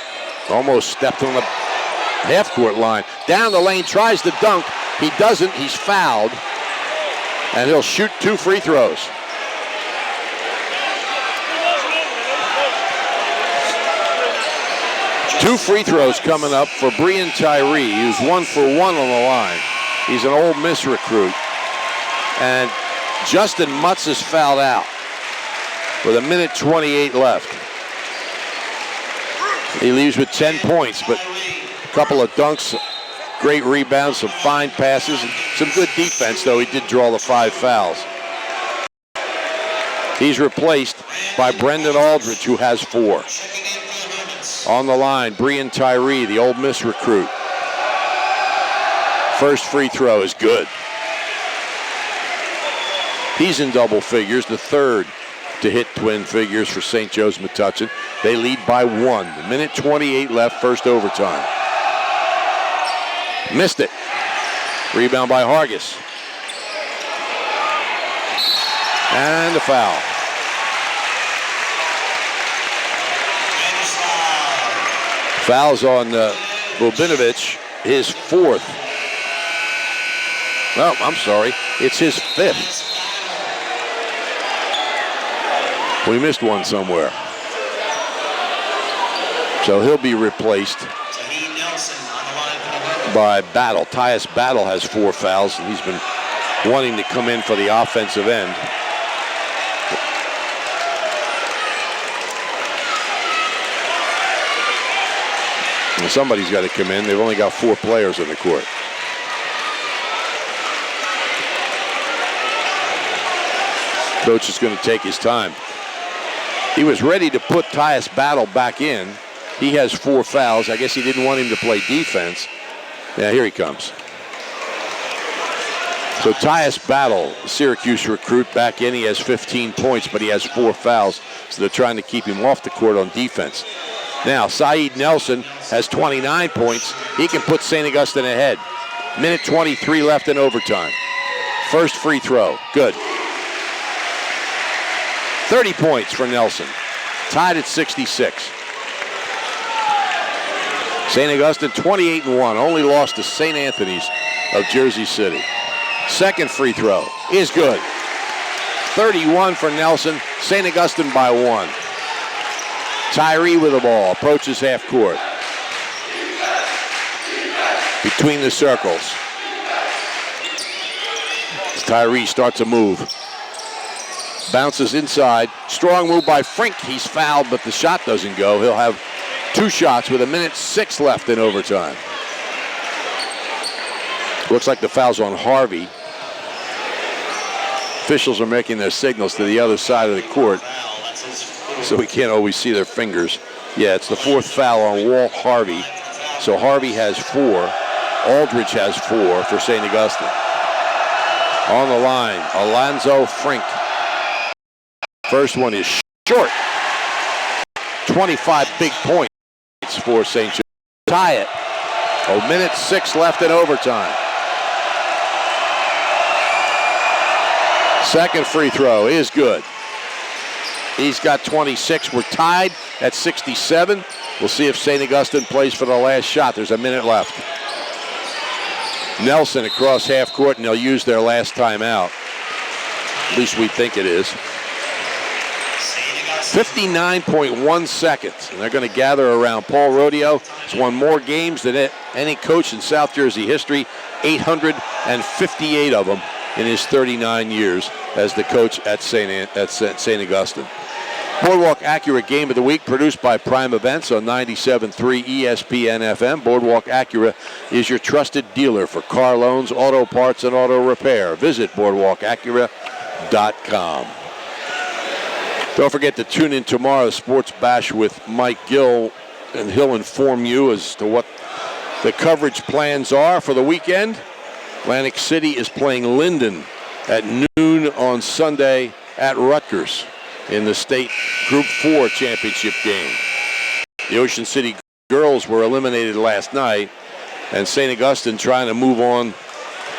almost stepped on the half-court line. Down the lane, tries to dunk. He doesn't. He's fouled. And he'll shoot 2 free throws. Two free throws coming up for Brian Tyree. He was 1 for 1 on the line. He's an Ole Miss recruit. And Justin Mutz is fouled out with 1:28 left. He leaves with 10 points, but a couple of dunks, great rebounds, some fine passes, and some good defense, though he did draw the 5 fouls. He's replaced by Brendan Aldridge, who has 4. On the line, Brian Tyree, the Ole Miss recruit. First free throw is good. He's in double figures, the 3rd to hit twin figures for St. Joe's Metuchen. They lead by 1. 1:28 left, first overtime. Missed it. Rebound by Hargis. And a foul. Fouls on Vodinovich, his 4th. Well, I'm sorry, it's his 5th. We missed one somewhere. So he'll be replaced by Battle. Tyus Battle has 4 fouls, and wanting to come in for the offensive end. And somebody's got to come in. They've only got 4 players on the court. Coach is going to take his time. He was ready to put Tyus Battle back in. He has 4 fouls. I guess he didn't want him to play defense. Yeah, here he comes. So Tyus Battle, Syracuse recruit, back in. He has 15 points, but he has 4 fouls. So they're trying to keep him off the court on defense. Now, Saeed Nelson has 29 points. He can put St. Augustine ahead. Minute 23 left in overtime. First free throw. Good. 30 points for Nelson. Tied at 66. St. Augustine 28-1. Only lost to St. Anthony's of Jersey City. Second free throw is good. 31 for Nelson. St. Augustine by 1. Tyree with the ball. Approaches half court. Between the circles. Tyree starts a move. Bounces inside. Strong move by Frink. He's fouled, but the shot doesn't go. He'll have 2 shots with 1:06 left in overtime. Looks like the foul's on Harvey. Officials are making their signals to the other side of the court, so we can't always see their fingers. Yeah, it's the 4th foul on Walt Harvey. So Harvey has 4. Aldridge has 4 for St. Augustine. On the line, Alonzo Frink. First one is short. 25 big points for St. Joe. Tie it. 1:06 left in overtime. Second free throw is good. He's got 26. We're tied at 67. We'll see if St. Augustine plays for the last shot. There's a minute left. Nelson across half court, and they'll use their last timeout. At least we think it is. 59.1 seconds, and they're going to gather around Paul Rodeo. He's won more games than any coach in South Jersey history, 858 of them in his 39 years as the coach at St. Augustine. Boardwalk Acura Game of the Week, produced by Prime Events on 97.3 ESPN FM. Boardwalk Acura is your trusted dealer for car loans, auto parts, and auto repair. Visit boardwalkacura.com. Don't forget to tune in tomorrow's Sports Bash with Mike Gill, and he'll inform you as to what the coverage plans are for the weekend. Atlantic City is playing Linden at noon on Sunday at Rutgers in the state Group 4 championship game. The Ocean City girls were eliminated last night, and St. Augustine trying to move on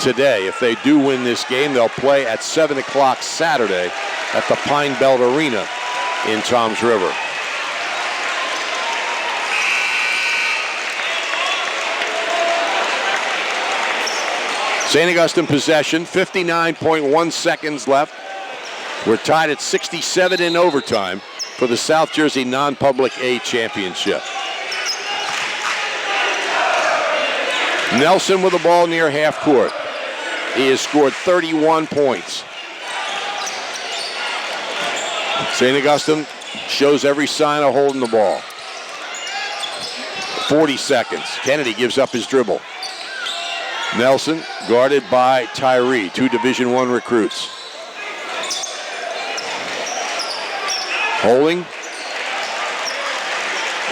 today. If they do win this game, they'll play at 7 o'clock Saturday at the Pine Belt Arena in Toms River. St. Augustine possession, 59.1 seconds left. We're tied at 67 in overtime for the South Jersey Non-Public A Championship. Nelson with the ball near half court. He has scored 31 points. St. Augustine shows every sign of holding the ball. 40 seconds. Kennedy gives up his dribble. Nelson guarded by Tyree, 2 Division I recruits. Holding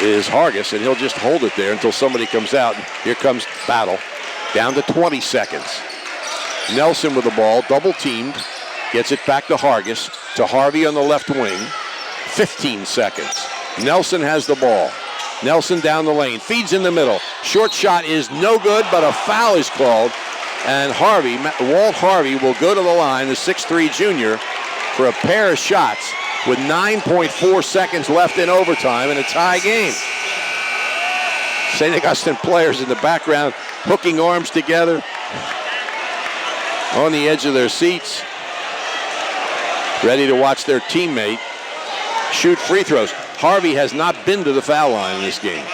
is Hargis, and he'll just hold it there until somebody comes out. Here comes Battle. Down to 20 seconds. Nelson with the ball, double teamed. Gets it back to Hargis, to Harvey on the left wing. 15 seconds. Nelson has the ball. Nelson down the lane, feeds in the middle. Short shot is no good, but a foul is called. And Harvey, Walt Harvey, will go to the line, the 6'3 junior, for a pair of shots with 9.4 seconds left in overtime in a tie game. St. Augustine players in the background hooking arms together on the edge of their seats, ready to watch their teammate shoot free throws. Harvey has not been to the foul line in this game,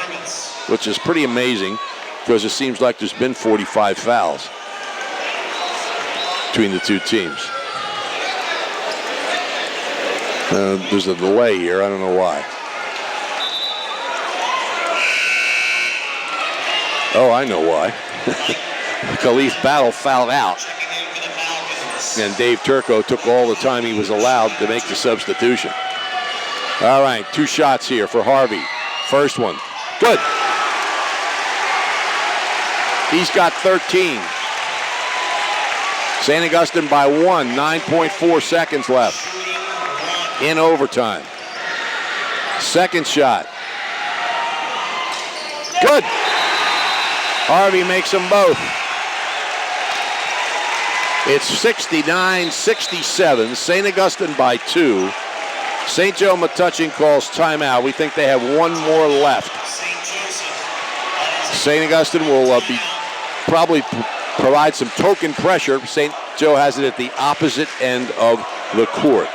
which is pretty amazing because it seems like there's been 45 fouls. between the two teams. There's a delay here. I don't know why. Oh, I know why. Khalif Battle fouled out. And Dave Turco took all the time he was allowed to make the substitution. All right, 2 shots here for Harvey. First one, good. He's got 13. St. Augustine by 1, 9.4 seconds left in overtime. Second shot, good. Harvey makes them both. It's 69-67, St. Augustine by 2. St. Joe Metuchen calls timeout. We think they have 1 more left. St. Augustine will probably provide some token pressure. St. Joe has it at the opposite end of the court.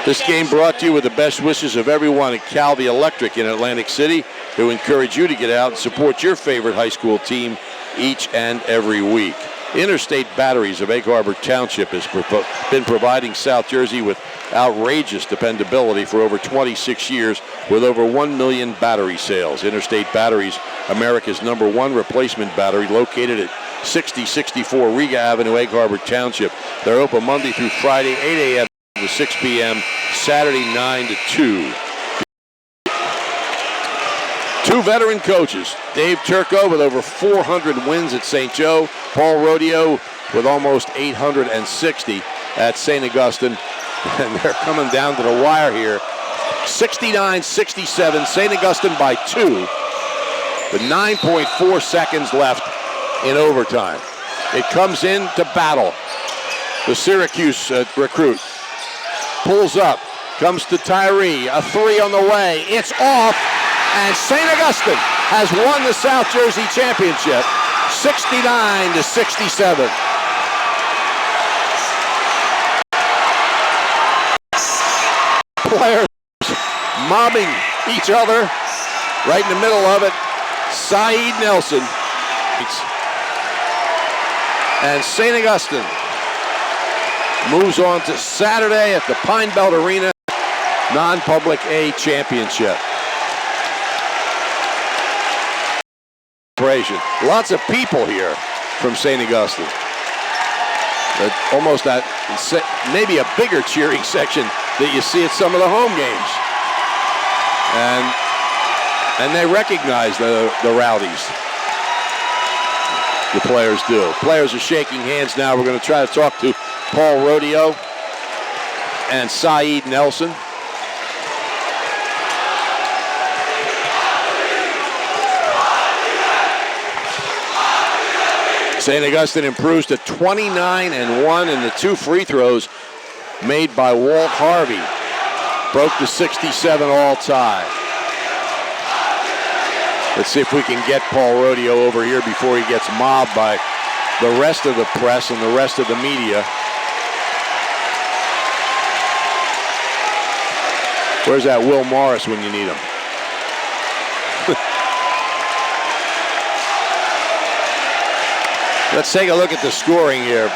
This game brought to you with the best wishes of everyone at Calvi Electric in Atlantic City, who encourage you to get out and support your favorite high school team each and every week. Interstate Batteries of Egg Harbor Township has been providing South Jersey with outrageous dependability for over 26 years with over 1 million battery sales. Interstate Batteries, America's #1 replacement battery, located at 6064 Riga Avenue, Egg Harbor Township. They're open Monday through Friday, 8 a.m. to 6 p.m., Saturday 9 to 2. 2 veteran coaches, Dave Turco with over 400 wins at St. Joe, Paul Rodeo with almost 860 at St. Augustine, and they're coming down to the wire here. 69-67, St. Augustine by 2, with 9.4 seconds left in overtime. It comes in to Battle. The Syracuse recruit pulls up, comes to Tyree, a 3 on the way, it's off, and St. Augustine has won the South Jersey Championship, 69-67. Players mobbing each other right in the middle of it. Saeed Nelson and St. Augustine moves on to Saturday at the Pine Belt Arena non-public A championship. Lots of people here from St. Augustine. Almost that, maybe a bigger cheering section that you see at some of the home games. And they recognize the rowdies. The players do. Players are shaking hands now. We're going to try to talk to Paul Rodeo and Saeed Nelson. St. Augustine improves to 29-1, and the 2 free throws made by Walt Harvey broke the 67 all-tie. Let's see if we can get Paul Rodeo over here before he gets mobbed by the rest of the press and the rest of the media. Where's that Will Morris when you need him? Let's take a look at the scoring here.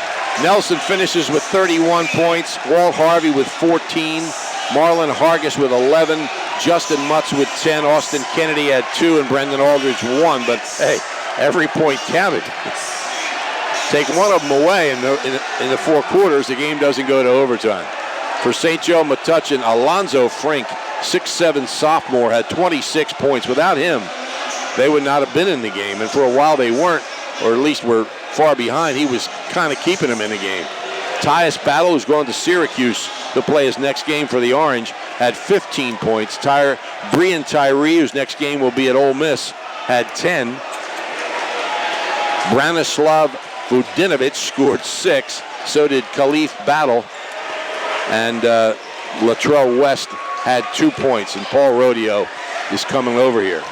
Nelson finishes with 31 points. Walt Harvey with 14. Marlon Hargis with 11. Justin Mutz with 10. Austin Kennedy had 2, and Brendan Aldridge 1. But hey, every point counted. Take one of them away in the 4 quarters, the game doesn't go to overtime. For St. Joe Metuchen, Alonzo Frink, 6'7" sophomore, had 26 points. Without him, they would not have been in the game. And for a while they weren't, or at least were far behind. He was kind of keeping them in the game. Tyus Battle, who's going to Syracuse to play his next game for the Orange, had 15 points. Brian Tyree, whose next game will be at Ole Miss, had 10. Branislav Vujinovic scored 6. So did Khalif Battle. And Latrell West had 2 points. And Paul Rodeo is coming over here.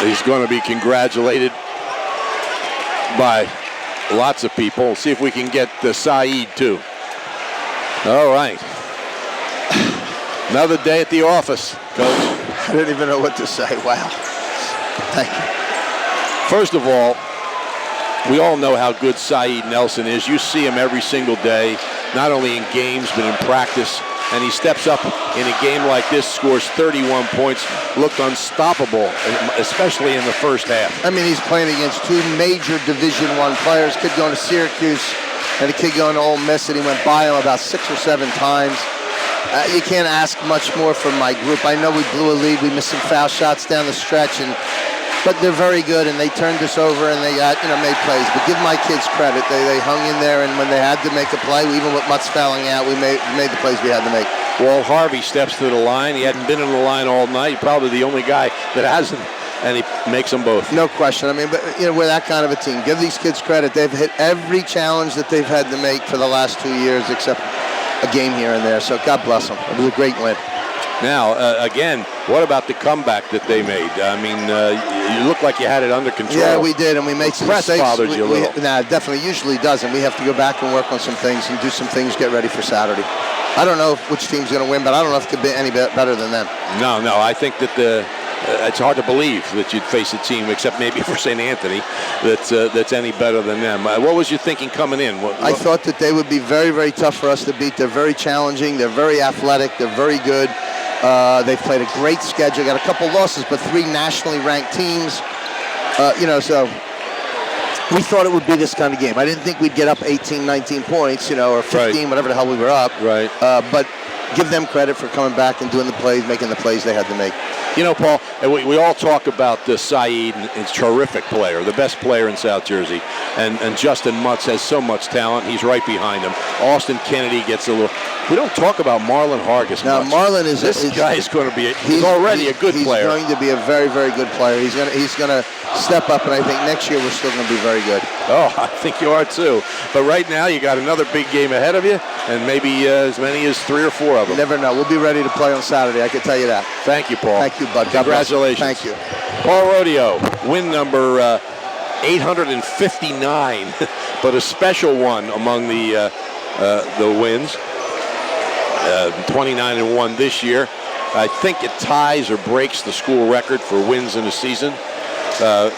He's going to be congratulated by lots of people. We'll see if we can get Saeed too. All right. Another day at the office, Coach. I didn't even know what to say. Wow. Thank you. First of all, we all know how good Saeed Nelson is. You see him every single day, not only in games but in practice. And he steps up in a game like this, scores 31 points, looked unstoppable, especially in the first half. I mean, he's playing against two major Division I players, kid going to Syracuse and a kid going to Ole Miss, and he went by him about 6 or 7 times. You can't ask much more from my group. I know we blew a lead. We missed some foul shots down the stretch, but they're very good, and they turned us over, and they got, made plays. But give my kids credit. They hung in there, and when they had to make a play, even with Mutz fouling out, we made the plays we had to make. Walt Harvey steps to the line. He hadn't been in the line all night. Probably the only guy that hasn't, and he makes them both. No question. I mean, but we're that kind of a team. Give these kids credit. They've hit every challenge that they've had to make for the last 2 years, except a game here and there. So God bless them. It was a great win. Now, again, what about the comeback that they made? I mean, you look like you had it under control. Yeah, we did, and we made some mistakes. Bothered you a little. Nah, definitely usually doesn't. We have to go back and work on some things and do some things, get ready for Saturday. I don't know which team's going to win, but I don't know if it could be any better than them. No, I think that it's hard to believe that you'd face a team, except maybe for St. Anthony, that's any better than them. What was you thinking coming in? I thought that they would be very, very tough for us to beat. They're very challenging. They're very athletic. They're very good. They've played a great schedule. Got a couple losses, but 3 nationally ranked teams. So we thought it would be this kind of game. I didn't think we'd get up 18, 19 points, or 15, right, whatever the hell we were up. Right. But give them credit for coming back and doing the plays, making the plays they had to make. Paul, we all talk about Saeed, and he's a terrific player, the best player in South Jersey. And Justin Mutz has so much talent. He's right behind him. Austin Kennedy gets a little. We don't talk about Marlon Hargis now, much. Marlon is this guy is going to be. He's already a good player. He's going to be a very, very good player. He's going to step up, and I think next year we're still going to be very good. Oh, I think you are too. But right now you got another big game ahead of you, and maybe as many as 3 or 4 of them. You never know. We'll be ready to play on Saturday. I can tell you that. Thank you, Paul. Thank you, bud. Congratulations. Thank you. Paul Rodeo, win number 859, but a special one among the wins. 29-1 this year. I think it ties or breaks the school record for wins in a season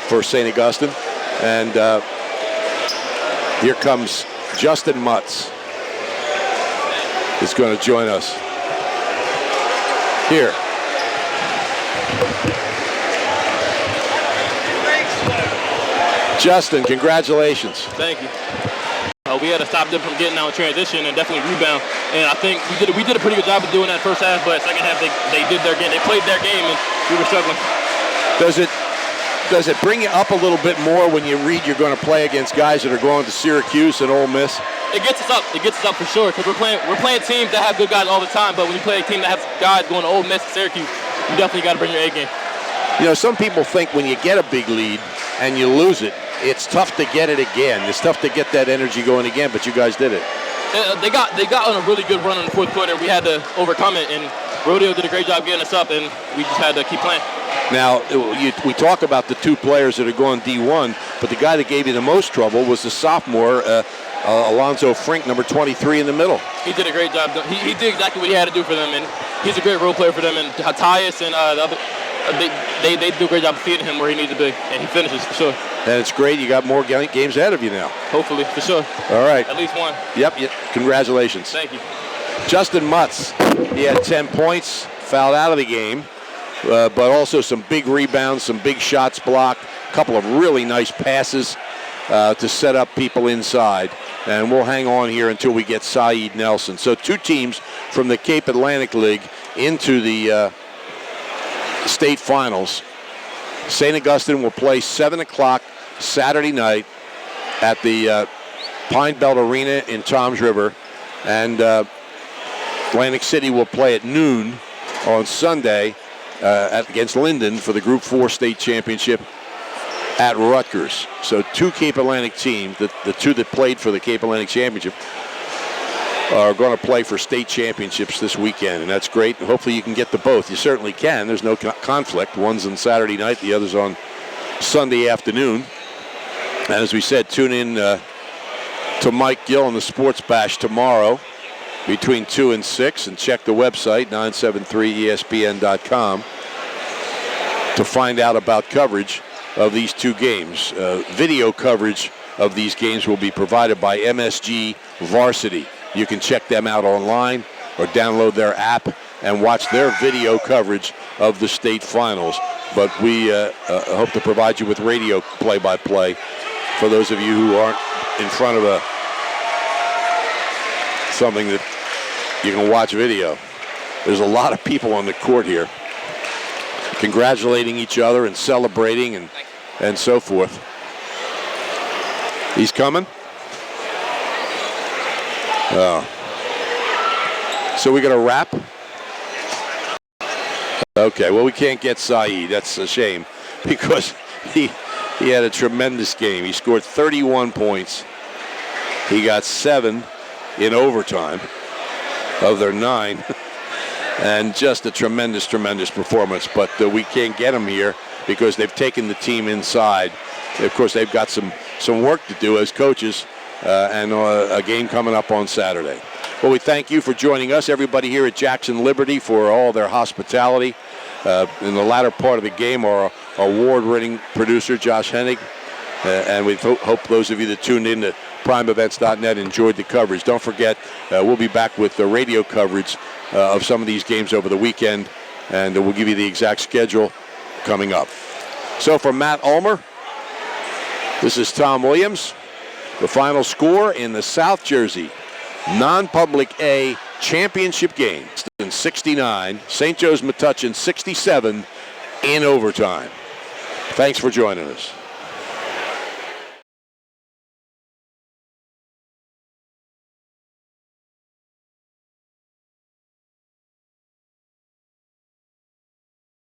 for St. Augustine. And here comes Justin Mutz. Is going to join us here. Justin, congratulations. Thank you. We had to stop them from getting out in transition and definitely rebound. And I think we did a pretty good job of doing that first half, but second half they did their game. They played their game and we were struggling. Does it bring you up a little bit more when you read you're going to play against guys that are going to Syracuse and Ole Miss? It gets us up. It gets us up for sure because we're playing teams that have good guys all the time. But when you play a team that has guys going to Ole Miss and Syracuse, you definitely got to bring your A game. Some people think when you get a big lead and you lose it, it's tough to get it again. It's tough to get that energy going again, but you guys did it. They got on a really good run in the fourth quarter. We had to overcome it, and Rodeo did a great job getting us up, and we just had to keep playing. Now, we talk about the 2 players that are going D1, but the guy that gave you the most trouble was the sophomore, Alonzo Frink, number 23 in the middle. He did a great job. He did exactly what he had to do for them, and he's a great role player for them. And Tyus and the other, they do a great job of feeding him where he needs to be, and he finishes for sure. And it's great. You got more games ahead of you now. Hopefully, for sure. All right. At least one. Yep. Congratulations. Thank you. Justin Mutz, he had 10 points, fouled out of the game, but also some big rebounds, some big shots blocked, a couple of really nice passes to set up people inside. And we'll hang on here until we get Saeed Nelson. So 2 teams from the Cape Atlantic League into the state finals. St. Augustine will play 7 o'clock Saturday night at the Pine Belt Arena in Toms River. And Atlantic City will play at noon on Sunday against Linden for the Group 4 state championship at Rutgers. So 2 Cape Atlantic teams, the 2 that played for the Cape Atlantic Championship, are going to play for state championships this weekend, and that's great. Hopefully you can get to both. You certainly can. There's no conflict. One's on Saturday night, the other's on Sunday afternoon. And as we said, tune in to Mike Gill on the Sports Bash tomorrow between 2 and 6, and check the website, 973ESPN.com. to find out about coverage of these two games. Video coverage of these games will be provided by MSG Varsity. You can check them out online or download their app and watch their video coverage of the state finals. But we hope to provide you with radio play-by-play for those of you who aren't in front of something that you can watch video. There's a lot of people on the court here congratulating each other and celebrating and so forth. He's coming. So we got a wrap. Okay, well, we can't get Saeed. That's a shame because he had a tremendous game. He scored 31 points. He got 7 in overtime of their 9. And just a tremendous, tremendous performance. But we can't get him here because they've taken the team inside. Of course, they've got some work to do as coaches and a game coming up on Saturday. Well, we thank you for joining us, everybody here at Jackson Liberty, for all their hospitality. In the latter part of the game, our award-winning producer, Josh Hennig, and we hope those of you that tuned in to PrimeEvents.net enjoyed the coverage. Don't forget, we'll be back with the radio coverage of some of these games over the weekend, and we'll give you the exact schedule coming up. So for Matt Ulmer, this is Tom Williams. The final score in the South Jersey non-public A championship game in 69, St. Joe's Metuchen 67 in overtime. Thanks for joining us.